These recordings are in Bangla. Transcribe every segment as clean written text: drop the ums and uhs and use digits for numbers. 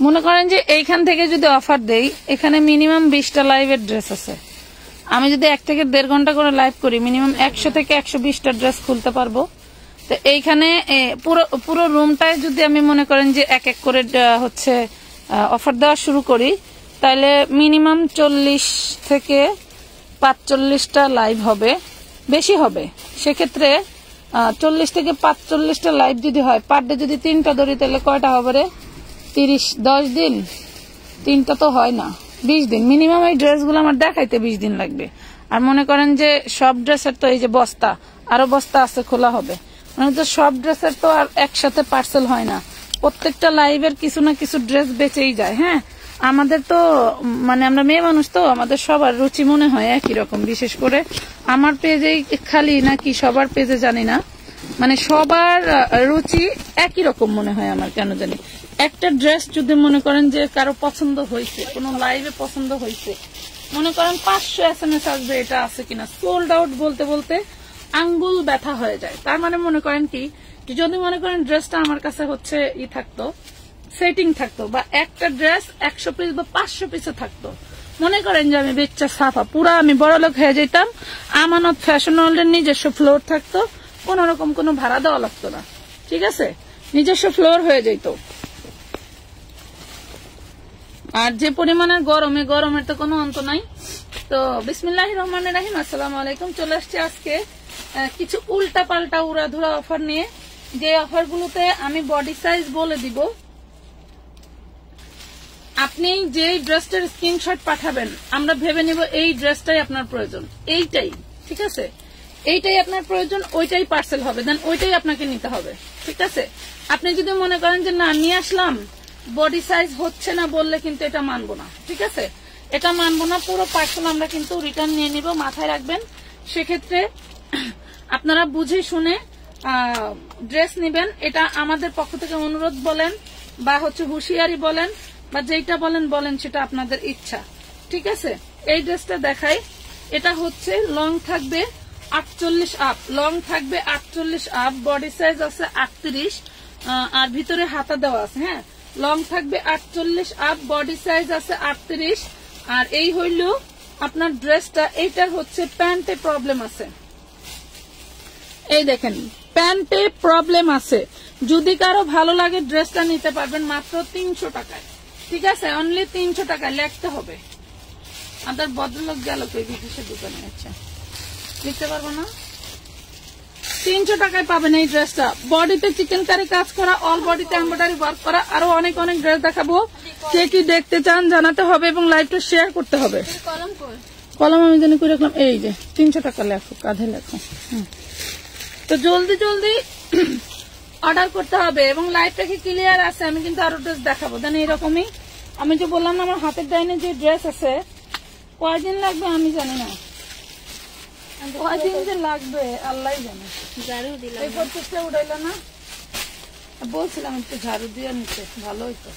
মনে করেন যে এইখান থেকে যদি অফার দেই, এখানে মিনিমাম 20টা লাইভের ড্রেস আছে। আমি যদি 1 থেকে 1.5 ঘন্টা করে লাইভ করি, মিনিমাম 100 থেকে 120টা ড্রেস খুলতে পারবো। তো এইখানে পুরো রুমটায় যদি আমি মনে করেন যে এক এক করে হচ্ছে অফার দেওয়া শুরু করি, তাহলে মিনিমাম 40 থেকে 45টা লাইভ হবে, বেশি হবে। সেক্ষেত্রে 40 থেকে 45টা লাইভ যদি হয়, পার ডে যদি 3টা ধরি, তাহলে কয়টা হবে রে? 10 দিন, 3টা তো হয় না, 20 দিন মিনিমাম। এই ড্রেসগুলো আমার দেখাইতে 20 দিন লাগবে। আর মনে করেন যে সব ড্রেসের তো এই যে বস্তা, আরো বস্তা আছে, খোলা হবে। মানে তো সব ড্রেসের তো আর একসাথে পার্সেল হয় না, প্রত্যেকটা লাইভের কিছু না কিছু ড্রেস বেঁচেই যায়। হ্যাঁ, আমাদের তো মানে আমরা মেয়ে মানুষ, তো আমাদের সবার রুচি মনে হয় একই রকম। বিশেষ করে আমার পেজেই খালি নাকি সবার পেজে জানি না, মানে সবার রুচি একই রকম মনে হয় আমার, কেন জানি। একটা ড্রেস যদি মনে করেন যে কারো পছন্দ হয়েছে, কোনো লাইভে পছন্দ হয়েছে, মনে করেন 500 SMS আসবে এটা আছে কিনা, সোল্ড আউট বলতে বলতে আঙ্গুল ব্যথা হয়ে যায়। তার মানে মনে করেন কি, যদি মনে করেন ড্রেসটা আমার কাছে হচ্ছে থাকতো, সেটিং থাকতো, বা একটা ড্রেস 100 পিস বা 500 পিসে থাকতো, মনে করেন যে আমি বেচা সাফা, পুরা আমি বড়লোক হয়ে যেতাম। আমানত ফ্যাশন ওয়ার্ল্ডের নিজস্ব ফ্লোর থাকতো, কোন রকম কোনো ভাড়া দেওয়া লাগতো না, ঠিক আছে, নিজস্ব ফ্লোর হয়ে যেত। আর যে পরিমাণের গরমের তো কোনো অন্ত নাই। তো বিসমিল্লাহির রহমানির রহিম, আসসালামু আলাইকুম। চলে আসছে আজকে কিছু উল্টা পাল্টা উড়াধুরা অফার নিয়ে, যে অফারগুলোতে আমি বডি সাইজ বলে দিব। আপনি যে ড্রেসটার স্ক্রিনশট পাঠাবেন, আমরা ভেবে নিব এই ড্রেসটাই আপনার প্রয়োজন, এইটাই, ঠিক আছে, এইটাই আপনার প্রয়োজন, ওইটাই পার্সেল হবে, দেন ওইটাই আপনাকে নিতে হবে, ঠিক আছে। আপনি যদি মনে করেন যে না, নিয়ে আসলাম বডি সাইজ হচ্ছে না বললে কিন্তু এটা মানবো না, ঠিক আছে, এটা মানবো না। পুরো পার্সেল আমরা কিন্তু রিটার্ন নিয়ে নিব, মাথায় রাখবেন। সেক্ষেত্রে আপনারা বুঝে শুনে ড্রেস নিবেন, এটা আমাদের পক্ষ থেকে অনুরোধ বলেন বা হচ্ছে হুঁশিয়ারি বলেন বা যেটা বলেন সেটা আপনাদের ইচ্ছা, ঠিক আছে। এই ড্রেসটা দেখাই, এটা হচ্ছে লং থাকবে 48 আপ, লং থাকবে 48 আপ, বডি সাইজ আছে 38, আর ভিতরে হাতা দেওয়া আছে। হ্যাঁ, লং থাকবে 48 আপ, বডি সাইজ আছে 38। আর এই হইল আপনার ড্রেসটা। এইটার হচ্ছে প্যান্টে প্রবলেম আছে, এই দেখেন প্যান্টে প্রবলেম আছে। যদি কারো ভালো লাগে ড্রেসটা নিতে পারবেন মাত্র 300 টাকায়, ঠিক আছে, অনলি 300 টাকায়। লিখতে হবে, আপনার ভদ্রলোক গেল কই বিদেশের দোকানে, আচ্ছা লিখতে পারবো না। 300 টাকায় পাবেন এই ড্রেসটা। বডিতে চিকেন কারি কাজ করা, অল বডিতে এমব্রয়ডারি ওয়ার্ক করা, আরো অনেক অনেক ড্রেস দেখাবো। কে কি দেখতে চান জানাতে হবে এবং লাইভটা শেয়ার করতে হবে। কলম আমি জানি করে রাখলাম, এই যে 300 টাকা লেখো, কাঁধে লেখো। তো জলদি জলদি অর্ডার করতে হবে এবং লাইভটা কি ক্লিয়ার আছে। আমি কিন্তু আরো ড্রেস দেখাবো, দেন এইরকমই। আমি যে বললাম না আমার হাতের ডাইনে যে ড্রেস আছে, কয়দিন লাগবে আমি জানি না, কয়দিন যে লাগবে আল্লাহ জানে। এই প্রত্যেকটা উঠাইল না, বলছিলাম একটু ঝাড়ু দিয়ে নিতে, ভালো হইতো,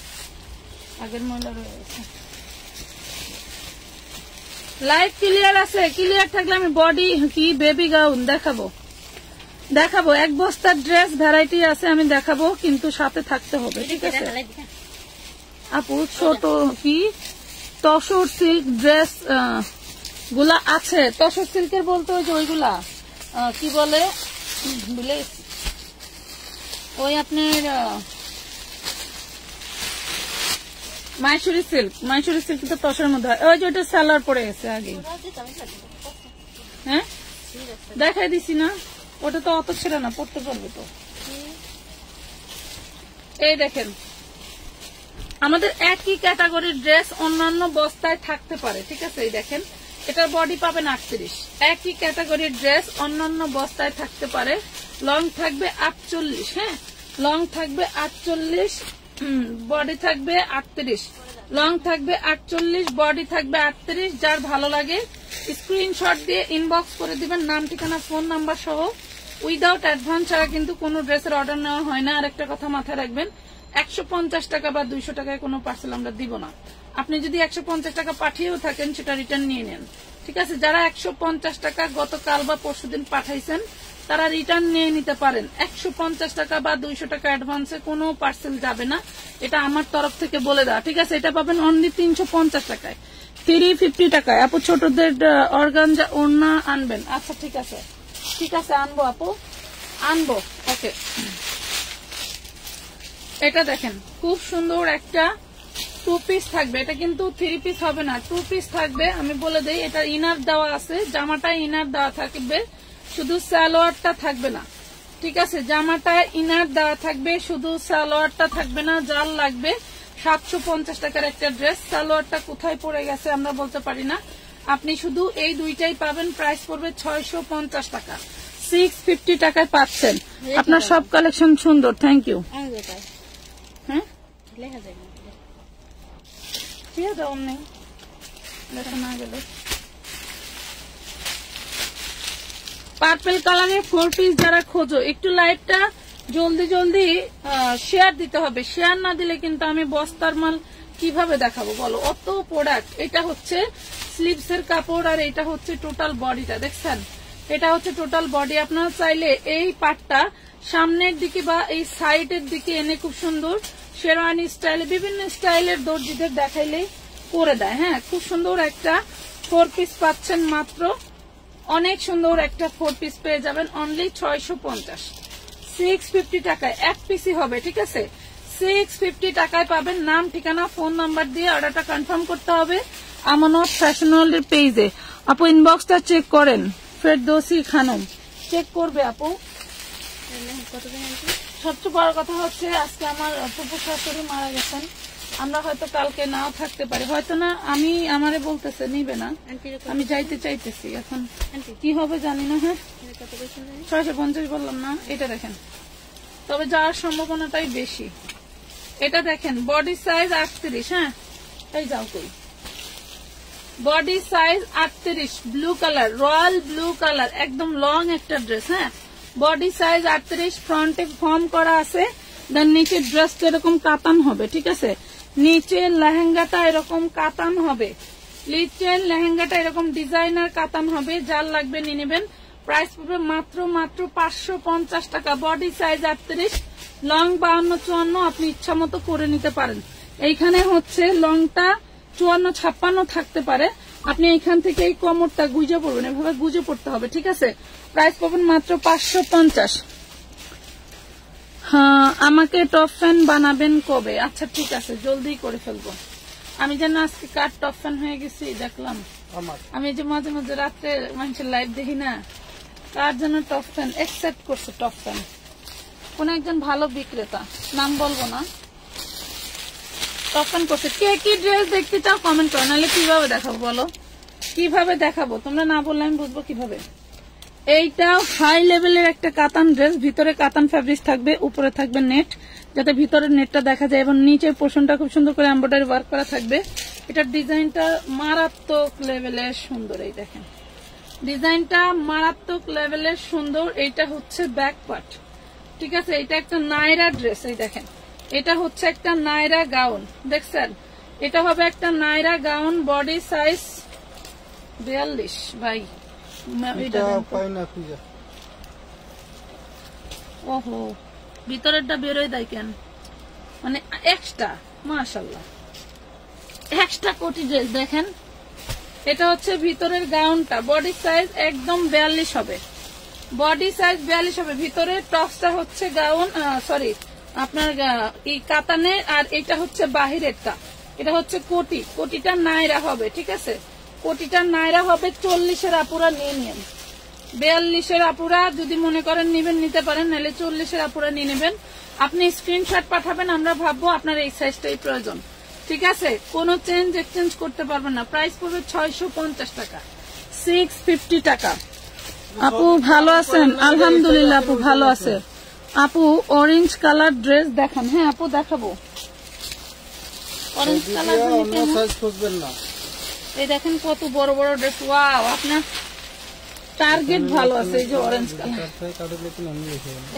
আগের ময়লা রয়ে গেছে। লাইভ ক্লিয়ার আছে, ক্লিয়ার থাকলে আমি বডি কি বেবি গাউন দেখাবো। এক বস্তার ড্রেস ভ্যারাইটি আছে, আমি দেখাবো, কিন্তু সাথে থাকতে হবে, ঠিক আছে আপু। ছোট কি তসর সিল্ক ড্রেস গুলা আছে, তসর সিল্কের বলতে ওই যে ওইগুলা কি বলে বুঝলে, ওই আপনার মাইসুরি সিল্ক তো তসরের মধ্যে হয়। ওই যে ওইটা সালোয়ার পরে গেছে আগে, হ্যাঁ দেখাই দিছি না, ওটা তো অত ছিল না, পড়তে পারবে তো। এই দেখেন আমাদের একই ক্যাটাগরির ড্রেস অন্যান্য বস্তায় থাকতে পারে, ঠিক আছে। এই দেখেন এটার বডি পাবেন 38, একই ক্যাটাগরির ড্রেস অন্যান্য বস্তায় থাকতে পারে। লং থাকবে 48, হ্যাঁ লং থাকবে 48, বডি থাকবে 38, লং থাকবে 48, বডি থাকবে 38। যার ভালো লাগে স্ক্রিনশট দিয়ে ইনবক্স করে দিবেন, নাম ঠিকানা ফোন নাম্বার সহ। উইদাউট অ্যাডভান্স ছাড়া কিন্তু কোনো ড্রেসের অর্ডার নেওয়া হয় না। আর একটা কথা মাথায় রাখবেন, 150 টাকা বা 200 টাকায় কোনো পার্সেল আমরা দিব না। আপনি যদি 150 টাকা পাঠিয়েও থাকেন সেটা রিটার্ন নিয়ে নেন, ঠিক আছে, যারা 150 টাকা গতকাল বা পরশুদিন পাঠাইছেন তারা রিটার্ন নিয়ে নিতে পারেন। 150 টাকা বা 200 টাকা অ্যাডভান্সে কোনো পার্সেল যাবে না, এটা আমার তরফ থেকে বলে দেওয়া। ঠিক আছে, এটা পাবেন অনলি 350 টাকায়, 350 টাকায়। আপু ছোটদের অর্গানজা ওড়না আনবেন? আচ্ছা ঠিক আছে, ঠিক আছে আনবো আপু, আনবো। ওকে, এটা দেখেন খুব সুন্দর একটা 2 পিস থাকবে, এটা কিন্তু 3 পিস হবে না, 2 পিস থাকবে। আমি বলে দেই, এটা ইনার দেওয়া আছে, জামাটা ইনার দেওয়া থাকবে, শুধু সালোয়ারটা থাকবে না। ঠিক আছে, জামাটা ইনার দেওয়া থাকবে, শুধু সালোয়ারটা থাকবে না। যার লাগবে 750 টাকার একটা ড্রেস, সালোয়ারটা কোথায় পড়ে গেছে আমরা বলতে পারি না, আপনি শুধু এই দুইটাই পাবেন। প্রাইস পড়বে 650 টাকা, 650 টাকায় পাচ্ছেন। আপনার সব কালেকশন সুন্দর, থ্যাংক ইউ। হ্যাঁ ঠিক আছে, অমনি দেখা না গেলে পার্পল কালারের 4 পিস যারা খোঁজো, একটু লাইভটা জলদি জলদি শেয়ার দিতে হবে। শেয়ার না দিলে কিন্তু আমি বস্তার মাল কিভাবে দেখাবো বলো, অত প্রোডাক্ট। এটা হচ্ছে স্লিভস এর কাপড় আর এটা হচ্ছে টোটাল বডিটা, দেখছেন? এটা হচ্ছে টোটাল বডি। আপনারা চাইলে এই পার্টটা সামনের দিকে বা এই সাইডের দিকে এনে খুব সুন্দর শেরওয়ানি স্টাইলে, বিভিন্ন স্টাইলের দর্জিদের দেখাইলেই করে দেয়। হ্যাঁ, খুব সুন্দর একটা 4 পিস পাচ্ছেন মাত্র, অনেক সুন্দর একটা 4 পিস পেয়ে যাবেন অনলি 650, 650 টাকায়। 1 পিসই হবে, ঠিক আছে? 650 টাকায় পাবেন। নাম, ঠিকানা, ফোন নাম্বার দিয়ে অর্ডারটা কনফার্ম করতে হবে আমানত ফ্যাশন ওয়ার্ল্ডের পেজে। আপু ইনবক্সটা চেক করেন, ফেরদৌসী খানম চেক করবে আপু। সবচেয়ে বড় কথা হচ্ছে আজকে আমার ফুফু শাশুড়ি মারা গেছেন, আমরা হয়তো কালকে নাও থাকতে পারি, হয়তো না। আমি আমারে বলতেছে নিবে না, আমি যাইতে চাইতেছি, এখন কি হবে জানি না। হ্যাঁ 650 বললাম না, এটা দেখেন, তবে যাওয়ার সম্ভাবনাটাই বেশি। এটা দেখেন বডি সাইজ 38, হ্যাঁ এই যাও কই, body size 38, blue colour, royal blue colour, একদম লং একটা ড্রেস। হ্যাঁ, বডি সাইজ 38, ফ্রন্টে ফর্ম করা আছে, দেন নিচে ড্রেসটা এরকম কাতান হবে। ঠিক আছে, নিচের লেহেঙ্গাটা এরকম কাতান হবে, নিচের লেহেঙ্গাটা এরকম ডিজাইনার কাতান হবে। যার লাগবে নিয়ে নেবেন। প্রাইস পড়বে মাত্র 550 টাকা। বডি সাইজ 38, লং 52-54 আপনি ইচ্ছা মতো করে নিতে পারেন। এইখানে হচ্ছে লংটা 54-56 থাকতে পারে, আপনি এইখান থেকে এই কোমরটা গুজে পড়বেন, এভাবে গুজে পড়তে হবে। ঠিক আছে, প্রাইস পাবেন মাত্র 550। হ্যাঁ, আমাকে টপ ফ্যান বানাবেন কবে? আচ্ছা ঠিক আছে, জলদি করে ফেলবো। আমি যেন আজকে কার টপ ফ্যান হয়ে গেছি দেখলাম, আমি যে মাঝে মাঝে রাত্রে মানুষের লাইভ দেখি না, কার জন্য টপ ফ্যান অ্যাকসেপ্ট করছে। টপ ফ্যান কোন একজন ভালো বিক্রেতা, নাম বলবো না, টপ ফ্যান করছে। কে কি ড্রেস দেখতে চাও কমেন্ট করো, নাহলে কিভাবে দেখাবো বলো, কিভাবে দেখাবো? তোমরা না বললে আমি বুঝবো কিভাবে। এইটাও হাই লেভেলের একটা কাতান ড্রেস, ভিতরে কাতান ফ্যাব্রিক থাকবে, উপরে থাকবে নেট, যাতে ভিতরের নেটটা দেখা যায়, এবং নিচের পোর্শনটা খুব সুন্দর করে এমব্রয়ডারি ওয়ার্ক করা থাকবে। এটার ডিজাইনটা মারাত্মক লেভেলের সুন্দর, এই দেখেন ডিজাইনটা মারাত্মক লেভেলের সুন্দর। এইটা হচ্ছে ব্যাক পার্ট, ঠিক আছে? এটা একটা নায়রা ড্রেস, এই দেখেন এটা হচ্ছে একটা নায়রা গাউন, দেখছেন? এটা হবে একটা নায়রা গাউন, বডি সাইজ 42। ভাই ওহো, ভিতরেরটা বেরোয় দেয় কেন, মানে এক্সট্রা, মাশাআল্লাহ এক্সট্রা কোটি ড্রেস। দেখেন এটা হচ্ছে ভিতরের গাউনটা, বডি সাইজ একদম 42 হবে, বডি সাইজ 42 হবে। ভিতরের টপসটা হচ্ছে গাউন, সরি আপনার এই কাতানে, আর এটা হচ্ছে বাহিরেরটা, এটা হচ্ছে কোটি, কোটিটা নায়রা হবে। ঠিক আছে, কোটিটা নায়রা হবে। 40-এর আপুরা নিয়ে নেন, 42-এর আপুরা যদি মনে করেন নিবেন নিতে পারেন, নাহলে 40-এর আপুরা নিয়ে নেবেন। আপনি স্ক্রিনশট পাঠাবেন, আমরা ভাববো আপনার এই সাইজটাই প্রয়োজন। ঠিক আছে, কোনো চেঞ্জ এক্সচেঞ্জ করতে পারবেন না। প্রাইস পড়বে 650 টাকা, 650 টাকা। আপু ভালো আছেন? আলহামদুলিল্লাহ আপু ভালো আছে। আপু অরেঞ্জ কালার ড্রেস দেখান। হ্যাঁ আপু দেখাবো, অরেঞ্জ কালার খুঁজবেন না। এই দেখেন কত বড় বড় ড্রেস, ওয়াও আপনার টার্গেট ভালো আছে। এই যে অরেঞ্জ কালার,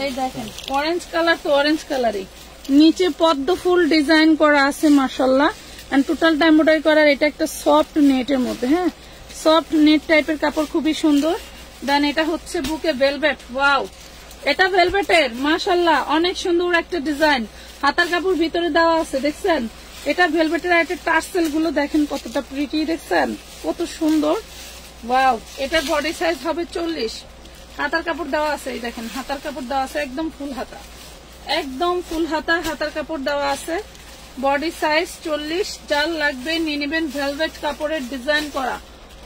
এই দেখেন অরেঞ্জ কালার, তো অরেঞ্জ কালারই, নিচে পদ্ম ফুল ডিজাইন করা আছে মাশাআল্লাহ, এন্ড টোটালটা এমব্রয়ডারি করা। এটা একটা সফট নেটের মধ্যে, হ্যাঁ সফট নেট টাইপের কাপড়, খুবই সুন্দর। দেন এটা হচ্ছে বুকে ভেলভেট, ওয়াও এটা ভেলভেটের, মাশাআল্লাহ অনেক সুন্দর একটা ডিজাইন। হাতার কাপড় ভিতরে দেওয়া আছে, দেখছেন? এটা ভেলভেটের একটা টার্সেল গুলো দেখেন কতটা প্রিটি, দেখছেন কত সুন্দর, ওয়াও। এটা বডি সাইজ হবে 40, হাতার কাপড় দেওয়া আছে, এই দেখেন হাতার কাপড় দেওয়া আছে, একদম ফুল হাতা, একদম ফুল হাতা হাতার কাপড় দেওয়া আছে। বডি সাইজ 40, যার লাগবে নিয়ে নেবেন। ভেলভেট কাপড়ের ডিজাইন করা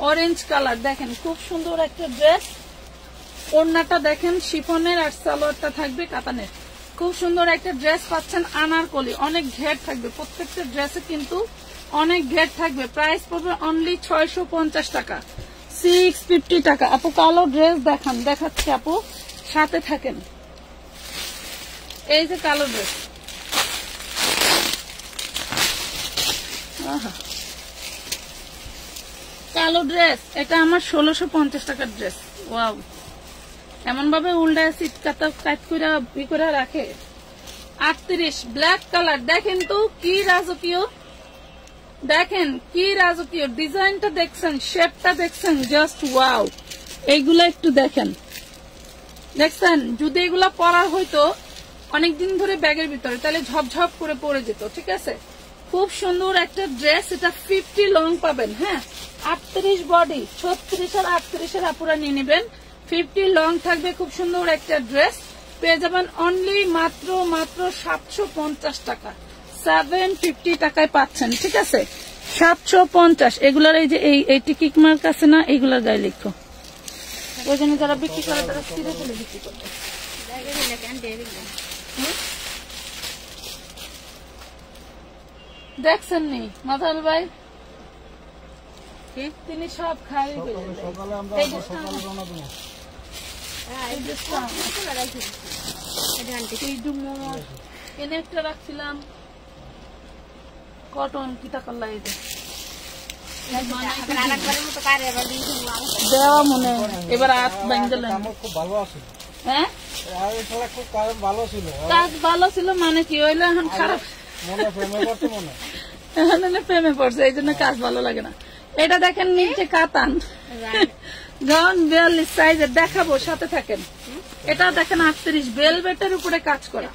অরেঞ্জ কালার, দেখেন খুব সুন্দর একটা ড্রেস। ওড়নাটা দেখেন শিফনের, আর সালোয়ারটা থাকবে কাতানের। খুব সুন্দর একটা ড্রেস পাচ্ছেন আনারকলি, অনেক ঘের থাকবে প্রত্যেকটা ড্রেসে, কিন্তু অনেক ঘের থাকবে। প্রাইস পড়বে অনলি 650 টাকা, 650 টাকা। আপু কালো ড্রেস দেখান, দেখাচ্ছি আপু, সাথে থাকেন। এই যে কালো ড্রেস, কালো ড্রেস, এটা আমার 1650 টাকার ড্রেস, ওয়াও। এমন ভাবে উল্টা সিট কাট করে রাখে। 38 ব্ল্যাক কালার, দেখেন তো কি রাজকীয়, দেখেন কি রাজকীয় ডিজাইনটা, দেখছেন শেপটা, দেখছেন জাস্ট ওয়াও। এইগুলা একটু দেখেন, দেখছেন যদি এগুলা পরা হইতো অনেকদিন ধরে ব্যাগের ভিতরে, তাহলে ঝপঝপ করে পরে যেত, ঠিক আছে? খুব সুন্দর একটা ড্রেস, এটা 50 লং পাবেন, হ্যাঁ 38 বডি, 36 আর 38 আপুরা নিয়ে নেবেন। 50 লং থাকবে, খুব সুন্দর একটা ড্রেস পেয়ে যাবেন অনলি মাত্র 750 টাকা, 750 টাকায় পাচ্ছেন, ঠিক আছে? 750। এগুলার এই যে এই টিকিট মার্ক আছে না, এইগুলার গায়ে লিখো, ওই জন্য যারা বিক্রি করে তারা ছিঁড়ে ফেলে বিক্রি করবে। দেখছেন নি মাথাল ভাই, তিনি সব খাই এনে একটা রাখছিলাম কটন, কি টাকা লাগে দেওয়া মনে, এবার হাত বাঁধলেন। হ্যাঁ কাজ ভালো ছিল মানে কি হইলো, এখন খারাপ প্রেমে পড়ছে, এই জন্য কাজ ভালো লাগে না। এটা দেখেন নিচে কাতান, 42 সাইজের, দেখাবো সাথে থাকেন। এটা দেখেন 38, ভেলভেটের উপরে কাজ করা,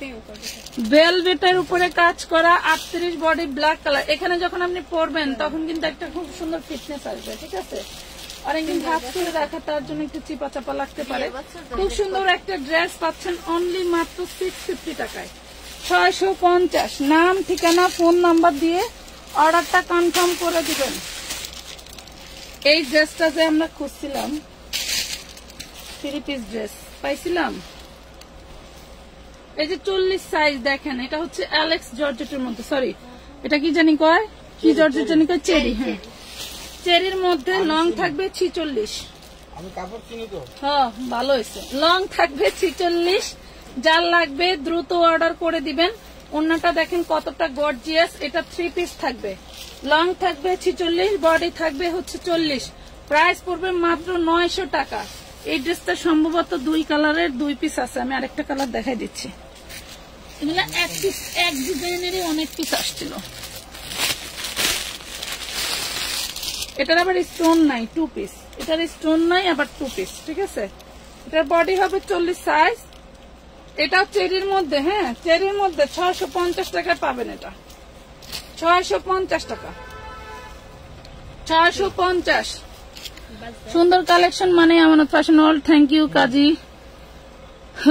ভেলভেটের উপরে কাজ করা 38 বডি, ব্ল্যাক কালার। এখানে যখন আপনি পরবেন তখন কিন্তু একটা খুব সুন্দর ফিটনেস আসবে, ঠিক আছে? অনেকদিন ভাগ করে রাখা, তার জন্য একটু চিপা চাপা লাগতে পারে। খুব সুন্দর একটা ড্রেস পাচ্ছেন অনলি মাত্র 650 টাকায়, 650। নাম ঠিকানা ফোন নাম্বার দিয়ে অর্ডারটা কনফার্ম করে দিবেন। এই ড্রেসটা যে আমরা খুঁজছিলাম, 3 পিস ড্রেস পাইছিলাম, এই যে 40 সাইজ, দেখেন এটা হচ্ছে অ্যালেক্স জর্জেটের মধ্যে, সরি এটা কি জানি কয়, কি জর্জেট জানি কয়, চেরি। হ্যাঁ চেরির মধ্যে লং থাকবে 46, হ্যাঁ ভালো হয়েছে, লং থাকবে 46। যার লাগবে দ্রুত অর্ডার করে দিবেন। ওড়নাটা দেখেন কতটা গর্জিয়াস, এটা 3 পিস থাকবে, লং থাকবে 46, বডি থাকবে হচ্ছে 40। প্রাইস পড়বে মাত্র 900 টাকা। এই ড্রেসটা সম্ভবত 2 কালারের 2 পিস আছে, আমি আরেকটা কালার দেখাই দিচ্ছি। এগুলা এক ডিজাইনেরই অনেক পিস আসছিল। এটার আবার স্টোন নাই, 2 পিস, এটার স্টোন নাই আবার 2 পিস, ঠিক আছে? এটার বডি হবে 40 সাইজ। এটা চেরির মধ্যে, হ্যাঁ চেরির মধ্যে 650 টাকায় পাবেন, এটা 650 টাকা, 650। সুন্দর কালেকশন মানে আমানত ফ্যাশন ওয়ার্ল্ড। থ্যাংক ইউ কাজী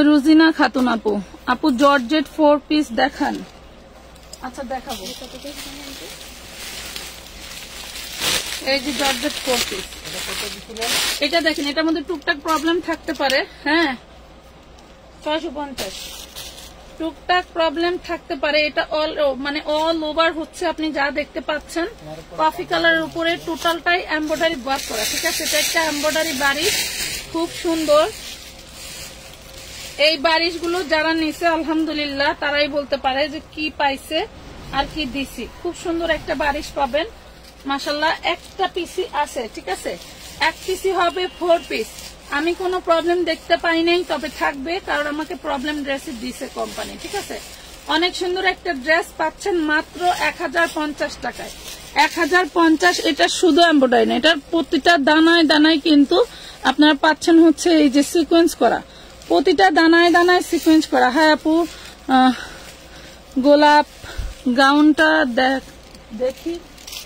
রুজিনা খাতুন আপু। আপু জর্জেট 4 পিস দেখান। আচ্ছা দেখাবো, এই যে জর্জেট 4 পিস, এটা দেখেন, এটার মধ্যে টুকটাক প্রবলেম থাকতে পারে, হ্যাঁ 650, টুকটাক প্রবলেম থাকতে পারে। এটা অল ওভার হচ্ছে, আপনি যা দেখতে পাচ্ছেন কফি কালারের উপরে টোটালটাই এমব্রয়ডারি ওয়ার্ক করা, ঠিক আছে? এটা একটা এমব্রয়ডারি বারিশ, খুব সুন্দর। এই বারিশগুলো যারা নিছে আলহামদুলিল্লাহ তারাই বলতে পারে যে কি পাইছে আর কি দিছি। খুব সুন্দর একটা বারিশ পাবেন মাশাআল্লাহ। একটা পিসি আছে, ঠিক আছে? এক পিসি হবে 4 পিস। আমি কোনো প্রবলেম দেখতে পাই নাই, তবে থাকবে, কারণ আমাকে প্রবলেম ড্রেস দিছে কোম্পানি, ঠিক আছে? অনেক সুন্দর একটা ড্রেস পাচ্ছেন মাত্র 1050 টাকায়। 1050। এটা শুধু এমব্রয়ডারি না, এটার প্রতিটা দানায় দানায় কিন্তু আপনারা পাচ্ছেন হচ্ছে এই যে সিকোয়েন্স করা, প্রতিটা দানায় দানায় সিকোয়েন্স করা। হ্যাঁ আপু, গোলাপ গাউনটা দেখি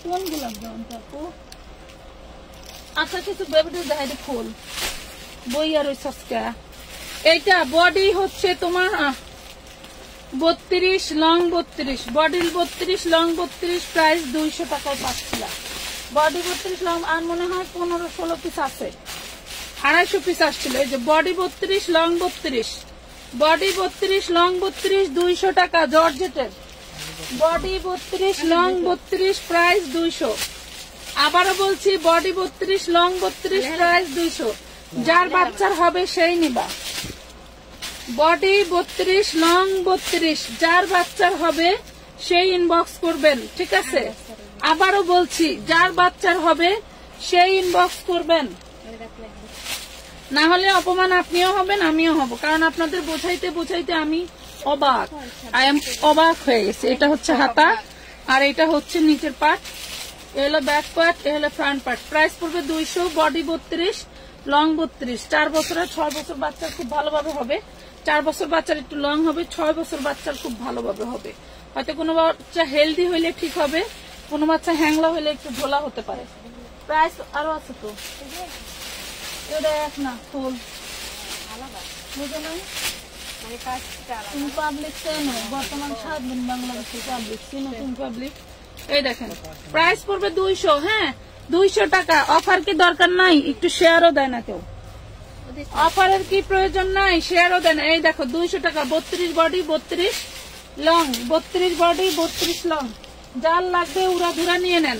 কোন গোলাপ গাউনটা আপু? আচ্ছা কিছু বেবিদের দেখাই ফুল বই আর ওই সস্কা। এইটা বডি হচ্ছে তোমার 32 লং 32, বডি 32 লং 32, প্রাইস 200 টাকায় পাচ্ছিল। বডি 32 লং আর মনে হয় 15-16 পিস আছে, 250 পিস আসছিল। এই যে বডি 32 লং 32, বডি 32 লং 32, 200 টাকা জর্জেটের। Body 32 long 32, price 200। আবারও বলছি বডি 32 লং 32, প্রাইস 200। যার বাচ্চার হবে সেই নিবা। বডি 32 লং 32, যার বাচ্চার হবে সেই ইনবক্স করবেন, ঠিক আছে? আবারও বলছি যার বাচ্চার হবে সেই ইনবক্স করবেন, না হলে অপমান আপনিও হবেন আমিও হব। কারণ আপনাদের বোঝাইতে বোঝাইতে আমি অবাক, আই এম অবাক হয়ে গেছে। এটা হচ্ছে হাতা আর এটা হচ্ছে নিচের পার্ট, এ হলো ব্যাক পার্ট, এ হলো ফ্রন্ট পার্ট। প্রাইস পড়বে 200। বডি 32 লং 32, 4 বছর আর 6 বছর বাচ্চার খুব ভালোভাবে হবে। 4 বছর বাচ্চার একটু লং হবে, 6 বছর বাচ্চার খুব ভালোভাবে হবে। হয়তো কোনো বাচ্চা হেলদি হইলে ঠিক হবে, কোনো বাচ্চা হ্যাংলা হইলে একটু ঢোলা হতে পারে। প্রাইস আরো আছে তো, এটা এক না ফুল বুঝো নাই তুমি পাবলিক চেনো, বর্তমান স্বাধীন বাংলাদেশের পাবলিক চেনো তুমি পাবলিক। এই দেখেন প্রাইস পড়বে 200। হ্যাঁ 200 টাকা। অফার কি দরকার নাই? একটু শেয়ারও দেয় না কেউ, অফারের কি প্রয়োজন নাই? শেয়ারও দেয় না। এই দেখো 200 টাকা, 32 বডি 32 লং, 32 বডি 32 লং। যার লাগবে উড়া ধুরা নিয়ে নেন,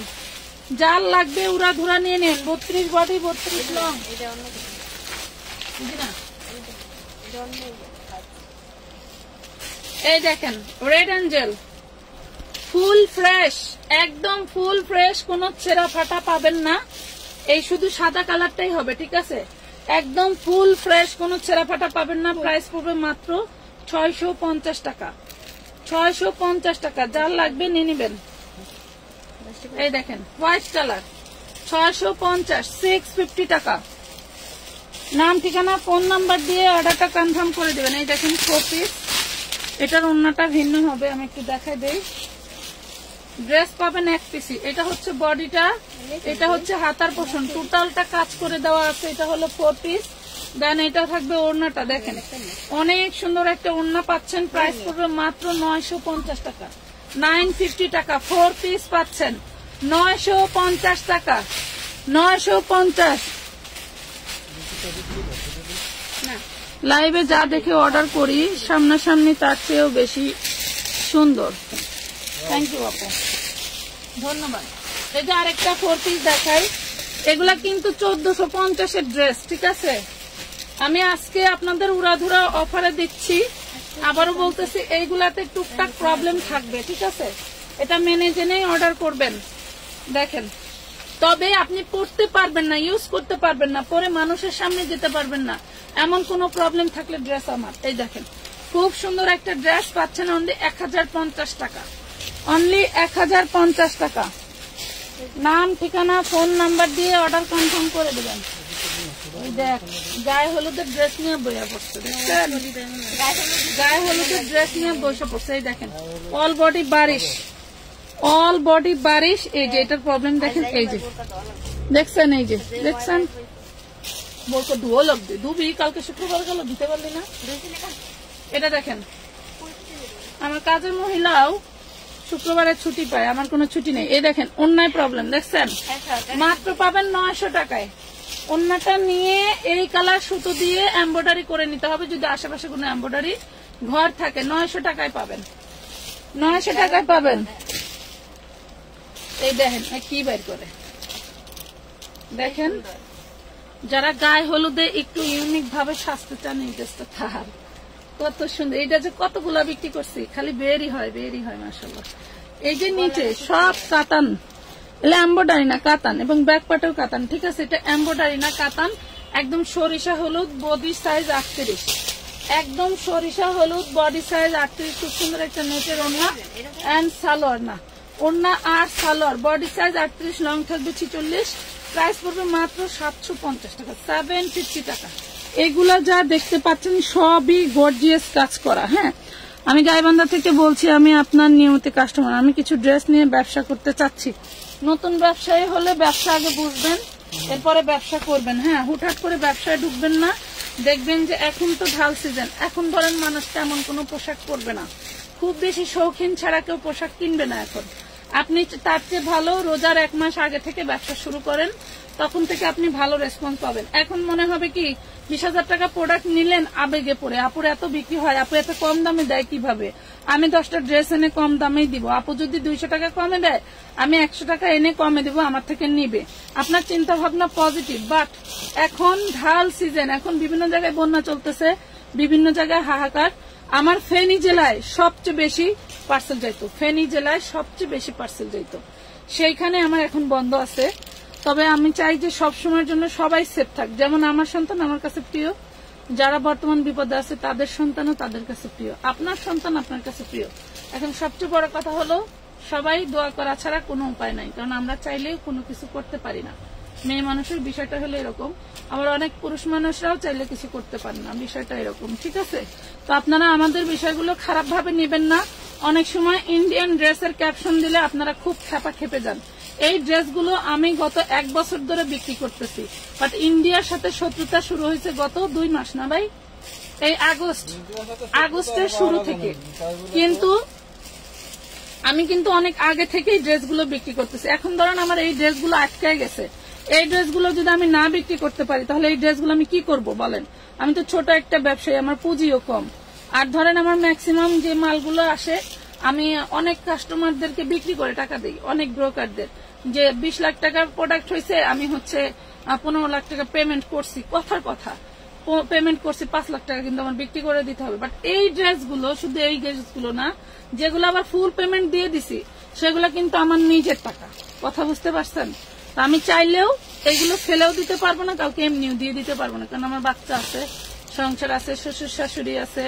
যার লাগবে উড়া ধুরা নিয়ে নেন। 32 বডি 32 লং। এই দেখেন রেড অ্যাঞ্জেল ফুল ফ্রেশ, একদম ফুল ফ্রেশ, কোনো ছেঁড়া ফাটা পাবেন না। এই শুধু সাদা কালারটাই হবে, ঠিক আছে? একদম ফুল ফ্রেশ, কোনো ছেঁড়া ফাটা পাবেন না। প্রাইস পড়বে মাত্র 650 টাকা, 650 টাকা। যার লাগবে নিয়ে নিবেন। এই দেখেন হোয়াইট কালার 650, 650 টাকা। নাম ঠিকানা ফোন নাম্বার দিয়ে অর্ডারটা কনফার্ম করে দিবেন। এই দেখেন 4 পিস, এটার অন্যটা ভিন্ন হবে, আমি একটু দেখাই দেই। ড্রেস পাবেন 1 পিসি। এটা হচ্ছে বডিটা, এটা হচ্ছে হাতার পোর্শন, টোটালটা কাজ করে দেওয়া আছে। এটা হলো 4 পিস। দেন এটা থাকবে ওড়নাটা, দেখেন অনেক সুন্দর একটা ওড়না পাচ্ছেন। প্রাইস পড়বে মাত্র 950 টাকা, 950 টাকা। 4 পিস পাচ্ছেন 950 টাকা, 950। লাইভে যা দেখে অর্ডার করি সামনাসামনি তার চেয়েও বেশি সুন্দর। থ্যাংক ইউ আপু, ধন্যবাদ। এই যে আরেকটা 4 পিস দেখাই, এগুলা কিন্তু 1450 ড্রেস, ঠিক আছে? আমি আজকে আপনাদের উড়াধুরা অফারে দিচ্ছি। আবারও বলতেছি এইগুলাতে টুকটাক প্রবলেম থাকবে, ঠিক আছে? এটা মেনে জেনেই অর্ডার করবেন। দেখেন তবে আপনি পড়তে পারবেন না, ইউজ করতে পারবেন না, পরে মানুষের সামনে যেতে পারবেন না, এমন কোন প্রবলেম থাকলে ড্রেস আমার। এই দেখেন খুব সুন্দর একটা ড্রেস পাচ্ছেন অনলি 1050 টাকা, অনলি 1050 টাকা। নাম ঠিকানা ফোন নাম্বার দিয়ে অর্ডার কনফার্ম করে দেবেন। ওই দেখ গায়ে হলুদের ড্রেস নিয়ে বসে পড়ছে, দেখছেন? গায়ে হলুদের ড্রেস নিয়ে বসে পড়ছে। এই দেখেন অল বডি বারিশ, অল বডি বারিশ। এই যে এটার প্রবলেম দেখেন, এই যে দেখছেন, এই যে দেখছেন বলতো ধুয়ো লাগবে, ধুবি কালকে শুক্রবার গেল ধুতে পারলি না। এটা দেখেন আমার কাজের মহিলাও শুক্রবারে ছুটি পায়, আমার কোনো ছুটি নেই। এই দেখেন অন্যায় প্রবলেম দেখছেন, মাত্র পাবেন 900 টাকায়। অন্যটা নিয়ে এই কালার সুতো দিয়ে এমব্রয়ডারি করে নিতে হবে, যদি আশেপাশে কোনো এমব্রয়ডারি ঘর থাকে 900 টাকায় পাবেন, 900 টাকায় পাবেন। এই দেখেন কি বের করে দেখেন, যারা গায়ে হলুদে একটু ইউনিক ভাবে সাজতে চান এই ড্রেসটা তার কত সুন্দর। এটা যে কতগুলা বিক্রি করছি, খালি বেরই হয় বেরই হয় মাশাআল্লাহ। এই যে নিচে সব কাতান, এলে এমব্রয়ডারি না কাতান, এবং ব্যাক পার্টেও কাতান, ঠিক আছে? এটা এমব্রয়ডারি না কাতান, একদম সরিষা হলুদ, বডি সাইজ 38, একদম সরিষা হলুদ বডি সাইজ 38। খুব সুন্দর একটা নেটের ওড়না এন্ড সালোয়ার, না ওড়না আর সালোয়ার, বডি সাইজ 38, লং থাকবে 46, প্রাইস পড়বে মাত্র 750 টাকা, 750 টাকা। এগুলা যা দেখতে পাচ্ছেন সবই গর্জিয়াস কাজ করা। হ্যাঁ, আমি গাইবান্ধা থেকে বলছি, আমি আপনার নিয়মিত কাস্টমার। আমি কিছু ড্রেস নিয়ে ব্যবসা করতে চাচ্ছি। নতুন ব্যবসায়ী হলে ব্যবসা আগে বুঝবেন, এরপরে ব্যবসা করবেন। হ্যাঁ, হুটহাট করে ব্যবসায় ঢুকবেন না। দেখবেন যে এখন তো ঢাল সিজন, এখন ধরেন মানুষ তেমন কোনো পোশাক পরবে না, খুব বেশি শৌখিন ছাড়া কেউ পোশাক কিনবে না এখন। আপনি তার চেয়ে ভালো রোজার 1 মাস আগে থেকে ব্যবসা শুরু করেন, তখন থেকে আপনি ভালো রেসপন্স পাবেন। এখন মনে হবে কি 20,000 টাকা প্রোডাক্ট নিলেন আবেগে পড়ে, আপুর এত বিক্রি হয়, আপু এত কম দামে দেয় কিভাবে, আমি 10টা ড্রেস এনে কম দামেই দিব, আপু যদি 200 টাকা কমে দেয় আমি 100 টাকা এনে কমে দিব, আমার থেকে নিবে। আপনার চিন্তা ভাবনা পজিটিভ। বাট এখন ঢাল সিজন, এখন বিভিন্ন জায়গায় বন্যা চলতেছে, বিভিন্ন জায়গায় হাহাকার। আমার ফেনী জেলায় সবচেয়ে বেশি পার্সেল যাইতো, ফেনী জেলায় সবচেয়ে বেশি পার্সেল যাইতো, সেইখানে আমার এখন বন্ধ আছে। তবে আমি চাই যে সব সময়ের জন্য সবাই সেফ থাক। যেমন আমার সন্তান আমার কাছে প্রিয়, যারা বর্তমান বিপদে আছে তাদের সন্তানও তাদের কাছে প্রিয়, আপনার সন্তান আপনার কাছে প্রিয়। এখন সবচেয়ে বড় কথা হলো সবাই দোয়া করা ছাড়া কোনো উপায় নাই, কারণ আমরা চাইলেও কোনো কিছু করতে পারি না। মেয়ে মানুষের বিষয়টা হলো এরকম, আবার অনেক পুরুষ মানুষরাও চাইলে কিছু করতে পারে না, বিষয়টা এরকম। ঠিক আছে, তো আপনারা আমাদের বিষয়গুলো খারাপ ভাবে নেবেন না। অনেক সময় ইন্ডিয়ান ড্রেসের ক্যাপশন দিলে আপনারা খুব খেপা খেপে যান। এই ড্রেসগুলো আমি গত 1 বছর ধরে বিক্রি করতেছি, বাট ইন্ডিয়ার সাথে শত্রুতা শুরু হয়েছে গত 2 মাস না ভাই, এই আগস্টের শুরু থেকে। কিন্তু আমি কিন্তু অনেক আগে থেকেই ড্রেসগুলো বিক্রি করতেছি। এখন ধরেন আমার এই ড্রেসগুলো আটকায় গেছে, এই ড্রেসগুলো যদি আমি না বিক্রি করতে পারি তাহলে এই ড্রেসগুলো আমি কি করব বলেন? আমি তো ছোট একটা ব্যবসায়ী, আমার পুঁজিও কম। আর ধরেন আমার ম্যাক্সিমাম যে মালগুলো আসে আমি অনেক কাস্টমারদেরকে বিক্রি করে টাকা দিই, অনেক ব্রোকারদের, যে 20 লাখ টাকার প্রোডাক্ট হয়েছে আমি হচ্ছে 15 লাখ টাকা পেমেন্ট করছি, কথার কথা পেমেন্ট করছি 5 লাখ টাকা, কিন্তু আমার বিক্রি করে দিতে হবে। বাট এই ড্রেসগুলো, শুধু এই ড্রেসগুলো না, যেগুলো আবার ফুল পেমেন্ট দিয়ে দিছি সেগুলো কিন্তু আমার নিজের টাকা, কথা বুঝতে পারছেন? তো আমি চাইলেও এইগুলো ফেলেও দিতে পারবো না, কাউকে এমনিও দিয়ে দিতে পারবো না, কারণ আমার বাচ্চা আছে, সংসার আছে, শ্বশুর শাশুড়ি আছে,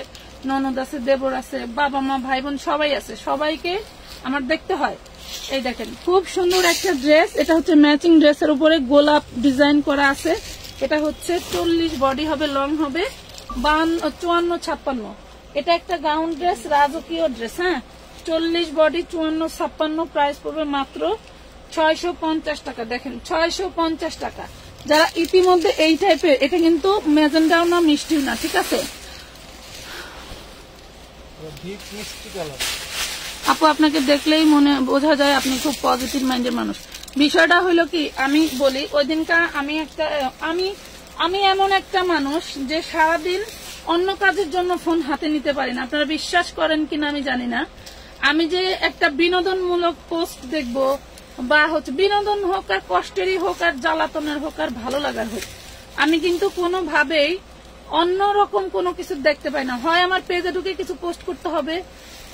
ননদ আছে, দেবর আছে, বাবা মা ভাই বোন সবাই আছে, সবাইকে আমার দেখতে হয়। এই দেখেন খুব সুন্দর একটা ড্রেস, এটা হচ্ছে ম্যাচিং ড্রেসের উপরে গোলাপ ডিজাইন করা আছে। এটা হচ্ছে 40 বডি হবে, লং হবে 54-56। এটা একটা গাউন ড্রেস, রাজকীয় ড্রেস। হ্যাঁ, 40 বডি 54-56, প্রাইস পড়বে মাত্র 650 টাকা। দেখেন 650 টাকা। যারা ইতিমধ্যে এই টাইপের, এটা কিন্তু ম্যাজেন্ডাও না মিষ্টিও না, ঠিক আছে আপু, আপনাকে দেখলেই মনে বোঝা যায় আপনি খুব পজিটিভ মাইন্ডের মানুষ। বিষয়টা হলো কি, আমি বলি ওই দিনকার আমি এমন একটা মানুষ যে সারাদিন অন্য কাজের জন্য ফোন হাতে নিতে পারি না, আপনারা বিশ্বাস করেন কিনা আমি জানি না। আমি যে একটা বিনোদনমূলক পোস্ট দেখবো, বা হচ্ছে বিনোদন হোক আর কষ্টেরই হোক আর জ্বালাতনের হোক আর ভালো লাগার হোক, আমি কিন্তু কোনোভাবেই অন্যরকম কোনো কিছু দেখতে পাই না। হয় আমার পেজে ঢুকে কিছু পোস্ট করতে হবে,